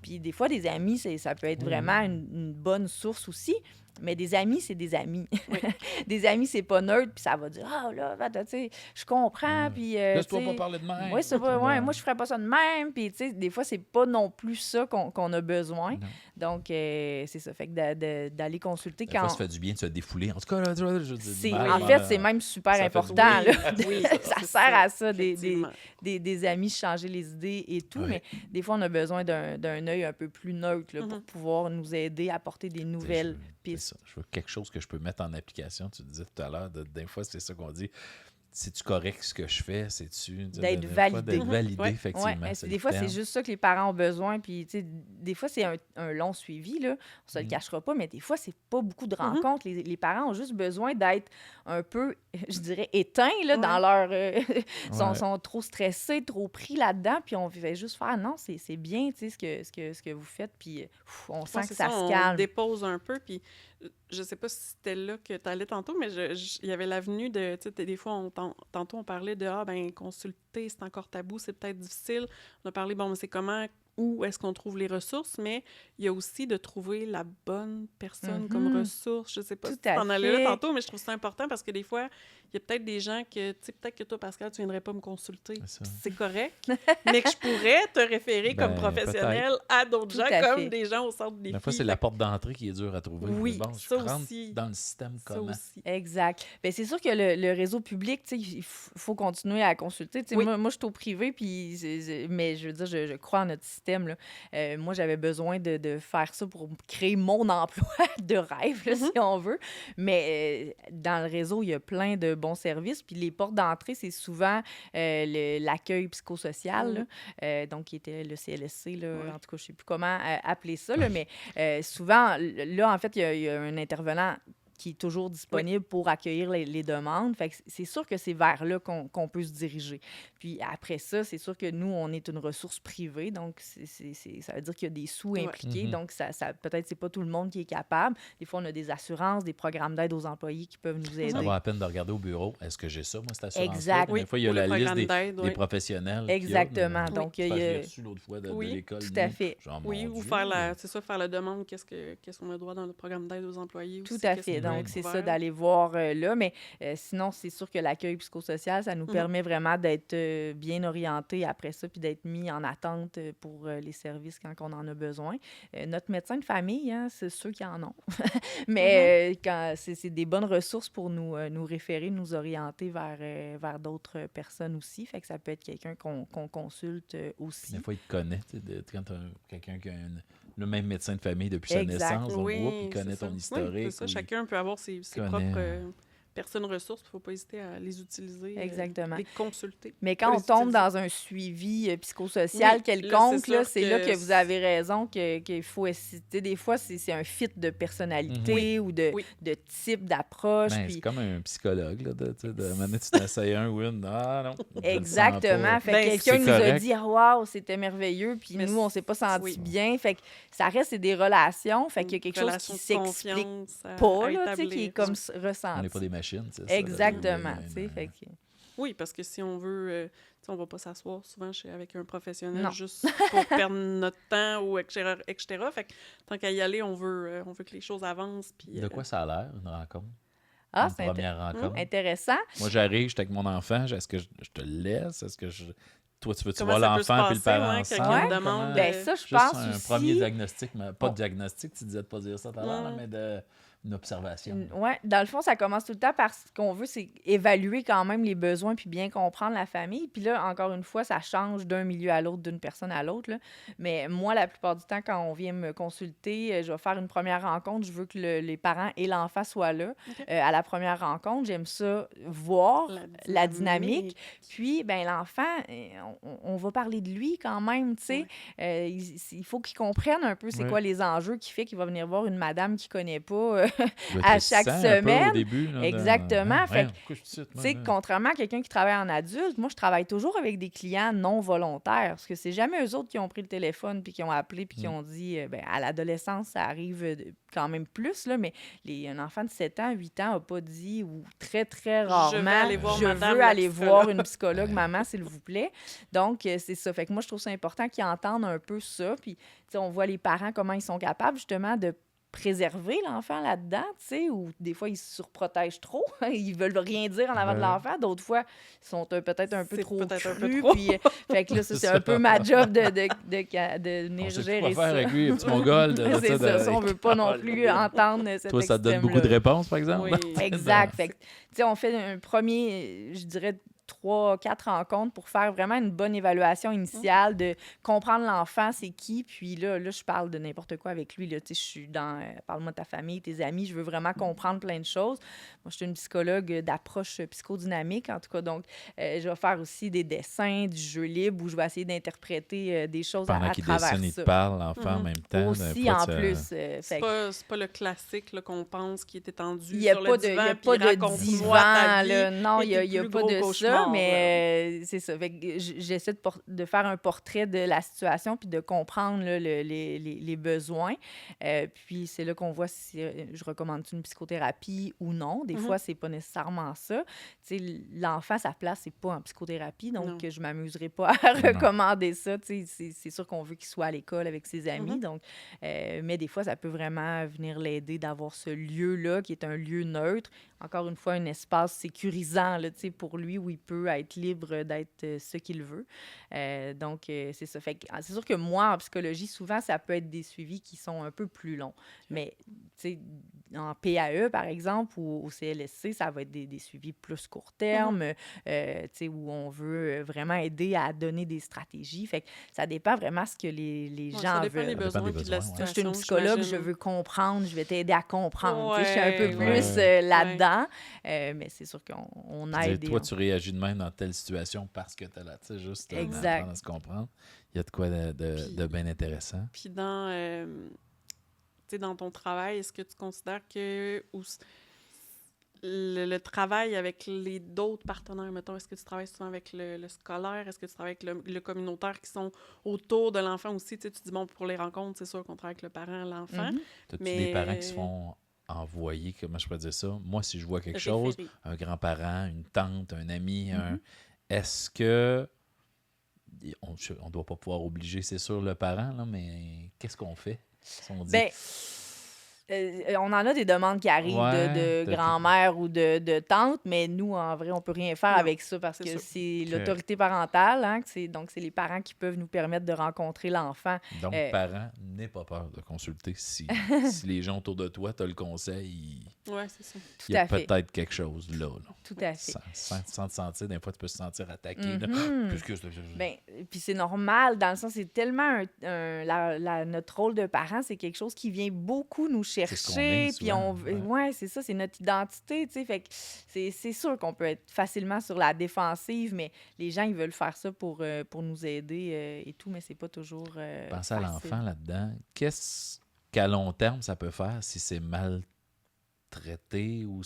Puis des fois, des amis, ça peut être vraiment une bonne source aussi. Mais des amis, c'est des amis. Oui. Des amis, c'est pas neutre, puis ça va dire « Ah, là, tu sais, je comprends, puis... Laisse-toi pas parler de même. Moi, moi, je ferais pas ça de même. » Puis, tu sais, des fois, c'est pas non plus ça qu'on a besoin. Non. Donc, c'est ça. Fait que d'aller consulter quand... ça fait du bien de se défouler. En tout cas, là, en fait, c'est même super important. Là. Ça sert à ça, des amis, changer les idées et tout. Oui. Mais des fois, on a besoin d'un œil un peu plus neutre là, pour pouvoir nous aider à apporter des nouvelles pistes. Ça. Je veux quelque chose que je peux mettre en application. Tu disais tout à l'heure, des fois, c'est ça qu'on dit. C'est-tu correct ce que je fais? C'est-tu... D'être validé. D'être validé, effectivement. Ouais, des fois, c'est juste ça que les parents ont besoin. Puis, tu sais, des fois, c'est un long suivi, là. On se le cachera pas, mais des fois, c'est pas beaucoup de rencontres. Les parents ont juste besoin d'être un peu, je dirais, éteints, là, dans leur... sont trop stressés, trop pris là-dedans. Puis, on fait juste faire, non, c'est bien, tu sais, ce que vous faites. Puis, on sent que ça se calme. On dépose un peu, puis... Je sais pas si c'était là que tu allais tantôt, mais il y avait l'avenue de, tu sais, des fois, tantôt, on parlait de, consulter, c'est encore tabou, c'est peut-être difficile. On a parlé, bon, c'est comment, où est-ce qu'on trouve les ressources, mais il y a aussi de trouver la bonne personne comme ressource. Je sais pas si tu en allais là tantôt, mais je trouve ça important parce que des fois, il y a peut-être des gens que, tu sais, peut-être que toi, Pascal, tu viendrais pas me consulter. C'est correct, mais que je pourrais te référer comme professionnel à d'autres gens, comme des gens au centre des filles. Des fois, c'est la porte d'entrée qui est dure à trouver. Oui, bon, ça je rentre aussi. dans le système comment. Exact. Bien, c'est sûr que le réseau public, tu sais, il faut continuer à consulter. Tu sais, moi, je suis au privé, puis mais je veux dire, je crois en notre système. Là. Moi, j'avais besoin de faire ça pour créer mon emploi de rêve, là, si on veut. Mais dans le réseau, il y a plein de bons services. Puis les portes d'entrée, c'est souvent l'accueil psychosocial, là, donc qui était le CLSC, là, en tout cas, je ne sais plus comment appeler ça, là, mais souvent, là, en fait, il y a un intervenant qui est toujours disponible pour accueillir les demandes. Fait que c'est sûr que c'est vers là qu'on peut se diriger. Puis après ça, c'est sûr que nous, on est une ressource privée, donc ça veut dire qu'il y a des sous impliqués. Donc, ça peut-être c'est pas tout le monde qui est capable. Des fois, on a des assurances, des programmes d'aide aux employés qui peuvent nous aider. Ça vaut la peine de regarder au bureau. Est-ce que j'ai ça, moi, cette assurance-là? Exact. Des fois, il y a la liste des professionnels. Exactement. Donc, il y a reçu l'autre fois de l'école. Tout à fait. Genre, ou faire la demande, qu'est-ce qu'on a droit dans le programme d'aide aux employés aussi. Tout à fait. Donc, c'est ça, d'aller voir là. Mais sinon, c'est sûr que l'accueil psychosocial, ça nous permet vraiment d'être bien orientés après ça, puis d'être mis en attente pour les services quand on en a besoin. Notre médecin de famille, hein, c'est ceux qui en ont. Mais quand c'est des bonnes ressources pour nous référer, nous orienter vers d'autres personnes aussi. Fait que ça peut être quelqu'un qu'on consulte aussi. Des fois, il te connaît. Quand tu as quelqu'un qui a le même médecin de famille depuis sa naissance, donc, il connaît ton historique. Oui, c'est ça. Chacun peut avoir ses propres personnes ressources, il ne faut pas hésiter à les utiliser, les consulter. Mais quand on tombe dans un suivi psychosocial quelconque, c'est là que vous avez raison qu'il faut essayer. Des fois, c'est un fit de personnalité ou de type d'approche. Ben, c'est comme un psychologue. Là, maintenant, tu t'essayes un ou une. Ah non. Exactement. Fait que quelqu'un nous a dit « Waouh, c'était merveilleux », puis nous, on ne s'est pas senti bien. Fait que ça reste des relations. Fait qu'il y a quelque chose qui ne s'explique pas, là, qui est comme ressenti. On n'est pas des machines. Exactement. Fait que... Oui, parce que si on veut, on ne va pas s'asseoir souvent avec un professionnel juste pour perdre notre temps ou etc. Fait que tant qu'à y aller, on veut que les choses avancent. Puis, de quoi ça a l'air, une rencontre? C'est première rencontre. Intéressant. Moi, j'arrive, j'étais avec mon enfant. Est-ce que je te laisse? Est-ce que toi, tu veux-tu voir l'enfant puis le parent ensemble? Ben ça, je pense un premier diagnostic, mais pas de diagnostic, tu disais de pas dire ça tout à l'heure, mais Une observation. Oui, dans le fond, ça commence tout le temps par ce qu'on veut, c'est évaluer quand même les besoins puis bien comprendre la famille. Puis là, encore une fois, ça change d'un milieu à l'autre, d'une personne à l'autre, là. Mais moi, la plupart du temps, quand on vient me consulter, je vais faire une première rencontre. Je veux que les parents et l'enfant soient là. OK. À la première rencontre, j'aime ça voir la dynamique. Puis, ben l'enfant, on va parler de lui quand même, tu sais. Ouais. Il faut qu'il comprenne un peu c'est Ouais. quoi les enjeux qui fait qu'il va venir voir une madame qu'il connaît pas Je à chaque semaine. Au début, là, Exactement. Fait que, pourquoi je suis ici, tu sais, moi, là? contrairement à quelqu'un qui travaille en adulte, moi, je travaille toujours avec des clients non volontaires parce que c'est jamais eux autres qui ont pris le téléphone puis qui ont appelé puis qui ont dit, ben, à l'adolescence, ça arrive quand même plus, là, mais un enfant de 7 ans, 8 ans n'a pas dit, ou très, très rarement, aller voir madame veux la aller psychologue. voir une psychologue, maman, s'il vous plaît. Donc, c'est ça. Fait que moi, je trouve ça important qu'ils entendent un peu ça. Puis, tu sais, on voit les parents, comment ils sont capables, justement, de préserver l'enfant là-dedans, tu sais, ou des fois, ils se surprotègent trop. Ils veulent rien dire en avant de Ouais. l'enfant. D'autres fois, ils sont peut-être un peu C'est trop peut-être un peu crus. trop. Puis, fait que là, ça, C'est c'est ça. un peu ma job de venir On sait plus gérer quoi faire ça. avec lui, le petit mongol. C'est ça, on veut pas non plus entendre cet Toi, ça te donne beaucoup de extrême-là. réponses, par exemple? Oui. Exact. Fait que, tu sais, on fait un premier, je dirais, 3-4 rencontres pour faire vraiment une bonne évaluation initiale de comprendre l'enfant, c'est qui. Puis là, je parle de n'importe quoi avec lui. Là, tu sais, je suis dans parle-moi de ta famille, tes amis. Je veux vraiment comprendre plein de choses. Moi, je suis une psychologue d'approche psychodynamique, en tout cas. Donc, je vais faire aussi des dessins, du jeu libre où je vais essayer d'interpréter des choses Pendant à qu'il travers dessine, il ça. te parle, l'enfant, en même temps. Aussi, Des fois, en tu- plus. C'est Fait que- pas le classique là, qu'on pense qui est étendu il n'y a sur pas le de, divan. il y a puis pas il de raconte divan, toi ta vie là. Non, et il n'y a, tes il y a plus pas gros de ça, cauchemars, mais c'est ça. Fait que j'essaie de faire un portrait de la situation puis de comprendre là, les besoins. Puis c'est là qu'on voit si je recommande une psychothérapie ou non. Des fois, c'est pas nécessairement ça. Tu sais, l'enfant, sa place, c'est pas en psychothérapie, donc Non. je m'amuserai pas à recommander ça. Tu sais, c'est sûr qu'on veut qu'il soit à l'école avec ses amis, donc, mais des fois, ça peut vraiment venir l'aider d'avoir ce lieu-là qui est un lieu neutre. Encore une fois, un espace sécurisant là, tu sais, pour lui où il peut être libre d'être ce qu'il veut. Donc, c'est ça. Fait que, c'est sûr que moi, en psychologie, souvent, ça peut être des suivis qui sont un peu plus longs. Mais, tu sais, en PAE, par exemple, ou au CLSC, ça va être des suivis plus court terme, tu sais, où on veut vraiment aider à donner des stratégies. Fait que ça dépend vraiment ce que les Ouais, gens ça dépend veulent. des besoins des puis de la besoins, ouais. Moi, je suis une situation. psychologue, je j'imagine. veux comprendre, je vais t'aider à comprendre. Tu sais, je suis un peu Ouais, plus ouais. là-dedans, mais c'est sûr qu'on Puis aide. dire, toi, tu réagis de même dans telle situation parce que tu es là. Tu sais, juste Exact. apprendre à se comprendre. Il y a de quoi de bien intéressant. Puis tu sais, dans ton travail, est-ce que tu considères que le travail avec les d'autres partenaires, mettons, est-ce que tu travailles souvent avec le scolaire? Est-ce que tu travailles avec le communautaire qui sont autour de l'enfant aussi? Tu sais, tu dis, bon, pour les rencontres, c'est sûr qu'on travaille avec le parent, l'enfant. Mhm. As-tu Mais- des parents qui se font envoyer, comment je peux dire ça? Moi, si je vois quelque chose, Référé. un grand-parent, une tante, un ami, Mhm. est-ce que on doit pas pouvoir obliger, c'est sûr, le parent, là, mais qu'est-ce qu'on fait? Si on dit, Ben, on en a des demandes qui arrivent Ouais, de grand-mère ou de tante, mais nous, en vrai, on peut rien faire Non, avec ça parce c'est que sûr. c'est Ok. l'autorité parentale. Hein, donc, c'est les parents qui peuvent nous permettre de rencontrer l'enfant. donc, parent, n'aie pas peur de consulter. Si les gens autour de toi, tu as le conseil, Ouais, c'est ça. Tout il y a à fait. peut-être quelque chose là. Tout à fait. Sans te sentir, des fois, tu peux te sentir attaqué. là. Mhm. Puisque Ben, puis c'est normal, dans le sens, c'est tellement notre rôle de parent, c'est quelque chose qui vient beaucoup nous ce qu'on chercher, est puis souvent, ouais, c'est ça, c'est notre identité, tu sais, fait que c'est sûr qu'on peut être facilement sur la défensive, mais les gens, ils veulent faire ça pour nous aider et tout, mais c'est pas toujours Pensez à facile. l'enfant là-dedans. Qu'est-ce qu'à long terme, ça peut faire si c'est mal traité ou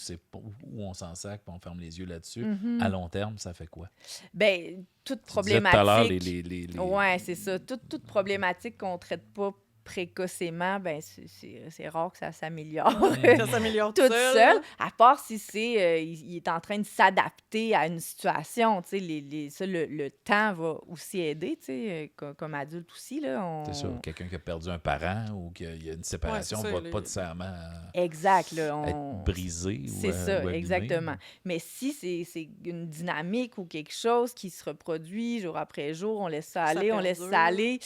où on s'en sac puis on ferme les yeux là-dessus? Mhm. À long terme, ça fait quoi? Ben, toute Tu disais tout à l'heure, problématique. Ouais, c'est ça. Toute problématique qu'on traite pas précocement, ben c'est rare que ça s'améliore Ça s'améliore toute seul. seule, à part si c'est il est en train de s'adapter à une situation, tu sais, ça, le temps va aussi aider, tu sais, comme adulte aussi, là, C'est sûr, quelqu'un qui a perdu un parent ou qu'il y a une séparation Ouais, ne c'est ça, va pas nécessairement Exact, là, être brisé. c'est ça, ou abîmé. exactement. Mais si c'est une dynamique ou quelque chose qui se reproduit jour après jour, on laisse ça aller, on laisse perdure. ça aller,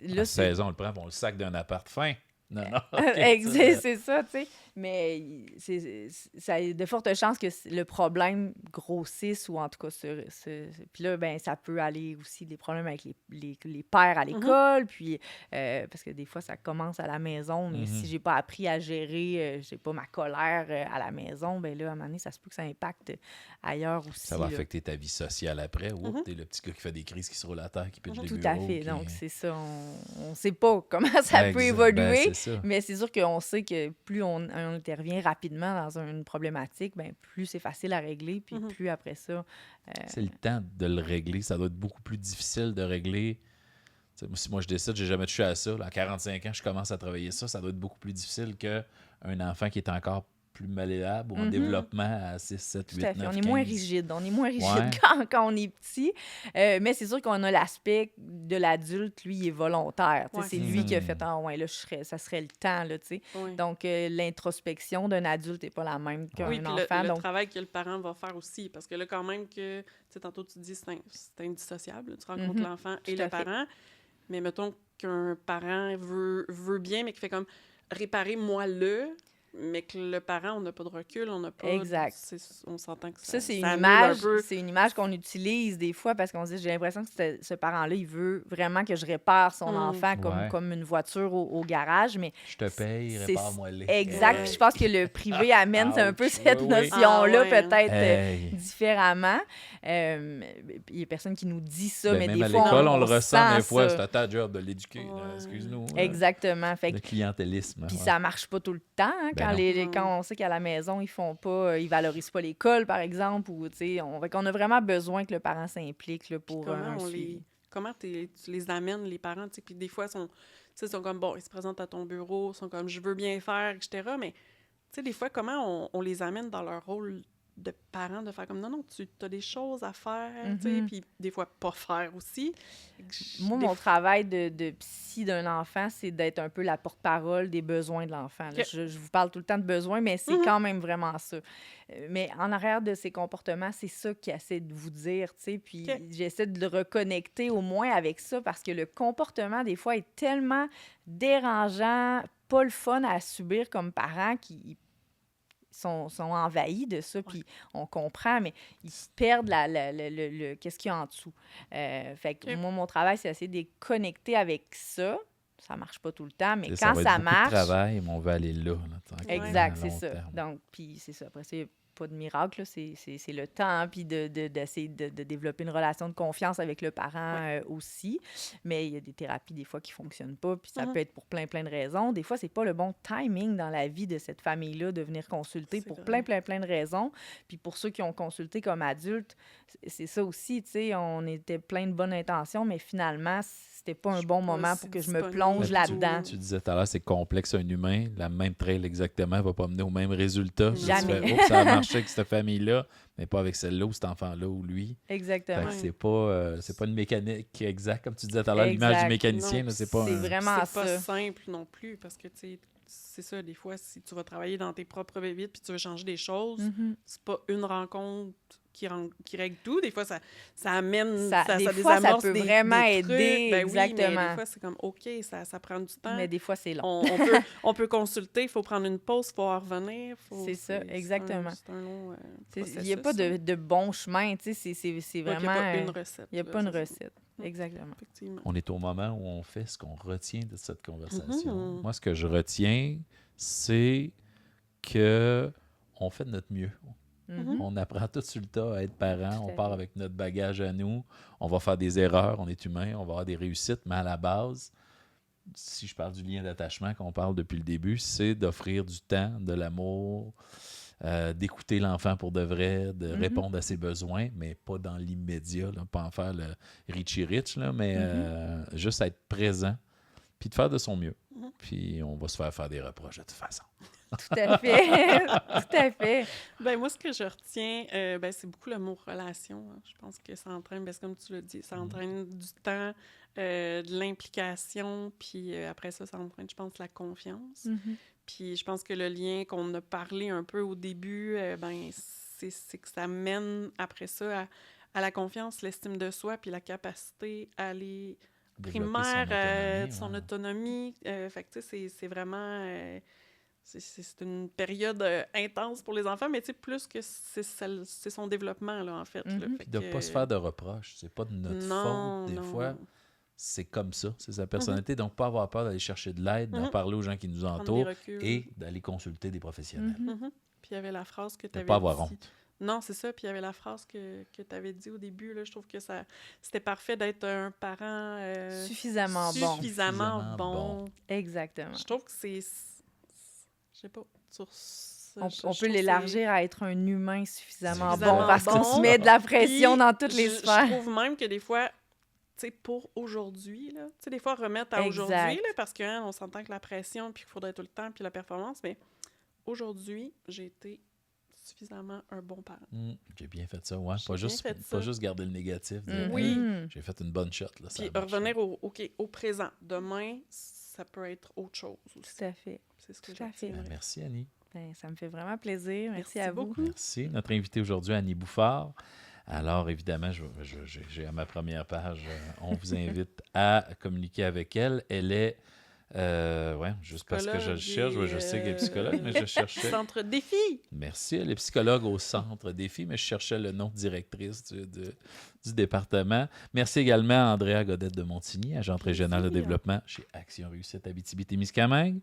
La là, c'est... saison, on le prend, puis on le sac d'un appart fin. Non, non. OK, C'est ça, tu sais. Mais ça a de fortes chances que le problème grossisse ou en tout cas, puis là, ben, ça peut aller aussi des problèmes avec les pères à l'école, puis parce que des fois, ça commence à la maison, mais si j'ai pas appris à gérer, j'ai pas ma colère à la maison, ben là, à un moment donné, ça se peut que ça impacte ailleurs aussi. Ça va là. affecter ta vie sociale après. Oups, t'es le petit gars qui fait des crises qui se roule à terre, qui pitche des Tout bureaux. à fait. Qui... Donc, c'est ça. On sait pas comment ça peut évoluer, Ben, c'est ça. mais c'est sûr qu'on sait que plus on intervient rapidement dans une problématique, ben plus c'est facile à régler, puis plus après ça... C'est le temps de le régler. Ça doit être beaucoup plus difficile de régler. T'sais, si moi je décide, j'ai jamais touché à ça. Là, à 45 ans, je commence à travailler ça. Ça doit être beaucoup plus difficile qu'un enfant qui est encore plus malléable ou en développement à 6, 7, 8, Tout à fait. 9, On est 15. moins rigide. On est moins rigide Ouais. quand on est petit. Mais c'est sûr qu'on a l'aspect de l'adulte, lui, il est volontaire. Tu sais, Ouais, c'est c'est lui ça. qui a fait « Ah ouais, là, ça serait le temps. » là, tu sais. Oui. Donc, l'introspection d'un adulte n'est pas la même qu'un Oui, puis enfant. le donc, travail que le parent va faire aussi, parce que là, quand même que, tu sais, tantôt tu dis c'est indissociable, tu rencontres l'enfant et Tout à le fait. parent, mais mettons qu'un parent veut bien, mais qui fait comme réparer-moi-le, mais que le parent, on n'a pas de recul, on n'a pas... Exact. On s'entend que Ça, c'est ça annule un peu. c'est une image qu'on utilise des fois parce qu'on se dit, j'ai l'impression que ce parent-là, il veut vraiment que je répare son enfant Ouais. comme une voiture au garage, mais Je te paye, c'est répare-moi-les. exact. Ouais. Puis je pense que le privé amène un peu Ouch. cette Oui, oui. notion-là, Ah ouais. peut-être Hey. différemment. Il y a personne qui nous dit ça, Ben, mais même des à fois, l'école, on le ressent sent des fois. ça. C'est à ta job de l'éduquer. là. Ouais. Excuse-nous. Exactement. Fait Le que clientélisme. puis ouais. ça marche pas tout le temps, hein, Ben non. quand on sait qu'à la maison, ils font pas, ils valorisent pas l'école, par exemple, ou, tu sais, fait qu'on a vraiment besoin que le parent s'implique là, pour un suivi. Comment tu les amènes, les parents, tu sais, puis des fois, ils sont comme, bon, ils se présentent à ton bureau, ils sont comme, je veux bien faire, etc., mais, tu sais, des fois, comment on les amène dans leur rôle de parents, de faire comme, non, tu as des choses à faire, tu sais, puis des fois, pas faire aussi. Moi, mon travail de psy d'un enfant, c'est d'être un peu la porte-parole des besoins de l'enfant. Là. Ok. Je vous parle tout le temps de besoins, mais c'est quand même vraiment ça. Mais en arrière de ces comportements, c'est ça qu'il essaie de vous dire, tu sais, puis Ok. j'essaie de le reconnecter au moins avec ça parce que le comportement, des fois, est tellement dérangeant, pas le fun à subir comme parent qui sont envahis de ça, puis on comprend, mais ils perdent qu'est-ce qu'il y a en dessous. Fait que Ok. moi, mon travail, c'est essayer de les connecter avec ça. Ça marche pas tout le temps, mais Tu sais, quand va être ça beaucoup marche... de travail, mais on va aller là. Exact, à c'est long ça. terme. Donc, puis c'est ça. Après, c'est pas de miracle, là. C'est le temps, hein, puis d'essayer de développer une relation de confiance avec le parent aussi. Mais il y a des thérapies, des fois, qui fonctionnent pas, puis ça peut être pour plein de raisons. Des fois, c'est pas le bon timing dans la vie de cette famille-là de venir consulter C'est pour vrai. plein de raisons. Puis pour ceux qui ont consulté comme adultes, c'est ça aussi, tu sais, on était plein de bonnes intentions, mais finalement, c'était pas un Je suis bon pas moment si pour que je me disponible. plonge Ben, là-dedans. Tu disais tout à l'heure, c'est complexe, un humain. La même trail exactement ne va pas mener au même résultat. Jamais. Tu fais, oups, ça a marché avec cette famille-là, mais pas avec celle-là ou cet enfant-là ou lui. Exactement. Fait que Ouais. c'est pas une mécanique exacte, comme tu disais tout à l'heure, l'image du Exact. mécanicien, Non, là, c'est pas c'est un... vraiment C'est pas ça. simple non plus, parce que, tu sais, c'est ça, des fois, si tu vas travailler dans tes propres bébites puis tu veux changer des choses, c'est pas une rencontre qui règle tout. Des fois, ça amène, Des ça fois, ça désamorce peut des vraiment trucs. aider, Ben oui, mais exactement. des fois, c'est comme, OK, ça prend du temps. Mais des fois, c'est long. On peut consulter, il faut prendre une pause, il faut en revenir. C'est ça, exactement. C'est un long processus. Il n'y a pas de bon chemin, tu sais, c'est Il vraiment... n'y a pas une recette. Il n'y a là, pas une c'est ça. recette, exactement. Effectivement. On est au moment où on fait ce qu'on retient de cette conversation. Mhm. Moi, ce que je retiens, c'est que on fait de notre mieux. Mhm. On apprend tout sur le tas à être parent. Tout à On part fait. avec notre bagage à nous. On va faire des erreurs. On est humain. On va avoir des réussites. Mais à la base, si je parle du lien d'attachement qu'on parle depuis le début, c'est d'offrir du temps, de l'amour, d'écouter l'enfant pour de vrai, de répondre à ses besoins, mais pas dans l'immédiat, là, pas en faire le Richie Rich, là, mais juste être présent, puis de faire de son mieux. Puis on va se faire des reproches de toute façon. Tout à fait. Tout à fait. Ben moi, ce que je retiens, c'est beaucoup le mot relation. Hein. Je pense que ça entraîne, ben, c'est comme tu l'as dit, ça entraîne du temps, de l'implication, puis après ça entraîne, je pense, la confiance. Puis je pense que le lien qu'on a parlé un peu au début, c'est que ça mène après ça à la confiance, l'estime de soi, puis la capacité à aller primaire, autonomie, son ouais. autonomie. Fait que, tu sais, c'est vraiment... c'est une période intense pour les enfants, mais tu sais, plus que c'est son développement, là, en fait. Là. Mhm. Fait Puis de ne pas se faire de reproches. C'est pas de notre Non, faute. Des non, fois, non. c'est comme ça. C'est sa personnalité. Donc, pas avoir peur d'aller chercher de l'aide, d'en Mhm. parler aux gens qui nous Prendre des entourent reculs. et d'aller consulter des professionnels. Mhm. Mhm. Puis il y avait la phrase que tu Ne avais pas avoir dit. honte. Non, c'est ça. Puis il y avait la phrase que tu avais dit au début. Là, je trouve que c'était parfait d'être un parent Suffisamment bon. suffisamment bon. Exactement. Je trouve que c'est... Je sais pas. On je peut trouve que l'élargir à être un humain suffisamment Suffisamment bon parce que bon. tu mets de la Puis, pression dans toutes les je sphères. trouve même que des fois, tu sais, pour aujourd'hui, là, tu sais, des fois, remettre à Exact. aujourd'hui, là, parce qu'on s'entend que la pression, puis qu'il faudrait tout le temps, puis la performance, mais aujourd'hui, j'ai été suffisamment un bon parent. J'ai bien fait ça, ouais. J'ai Pas bien juste, fait ça. pas juste garder le négatif. Dire, Mhm. Oui. j'ai fait une bonne shot. Là, ça Puis a marché. revenir au présent. Demain, ça peut être autre chose aussi. Tout à fait. C'est ce que Tout à fait. j'obtiendrai. Merci, Annie. Ben, ça me fait vraiment plaisir. Merci à vous. beaucoup. Merci. Notre invitée aujourd'hui, Annie Bouffard. Alors, évidemment, j'ai à ma première page, on vous invite à communiquer avec elle. Elle est, juste parce que je le cherche, je sais qu'elle est psychologue, mais je cherchais. Centre défi! Merci, elle est psychologue au Centre Défi, mais je cherchais le nom de directrice du département. Merci également à Andrea Godette de Montigny, agente régionale de développement chez Action Réussite Abitibi-Témiscamingue.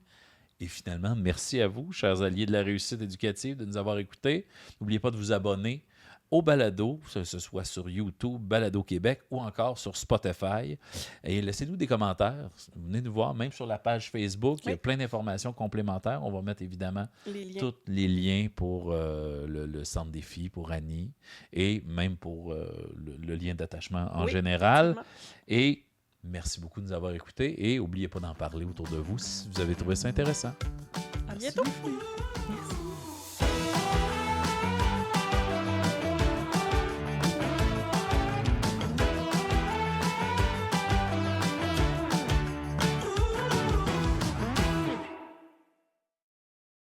Et finalement, merci à vous, chers alliés de la réussite éducative, de nous avoir écoutés. N'oubliez pas de vous abonner au balado, que ce soit sur YouTube, Balado Québec ou encore sur Spotify. Et laissez-nous des commentaires. Venez nous voir, même sur la page Facebook. Il y a plein d'informations complémentaires. On va mettre évidemment Les liens. tous les liens pour le Centre Défi, pour Annie, et même pour le lien d'attachement en Oui, général. effectivement. Et merci beaucoup de nous avoir écoutés. Et n'oubliez pas d'en parler autour de vous si vous avez trouvé ça intéressant. À bientôt! Merci.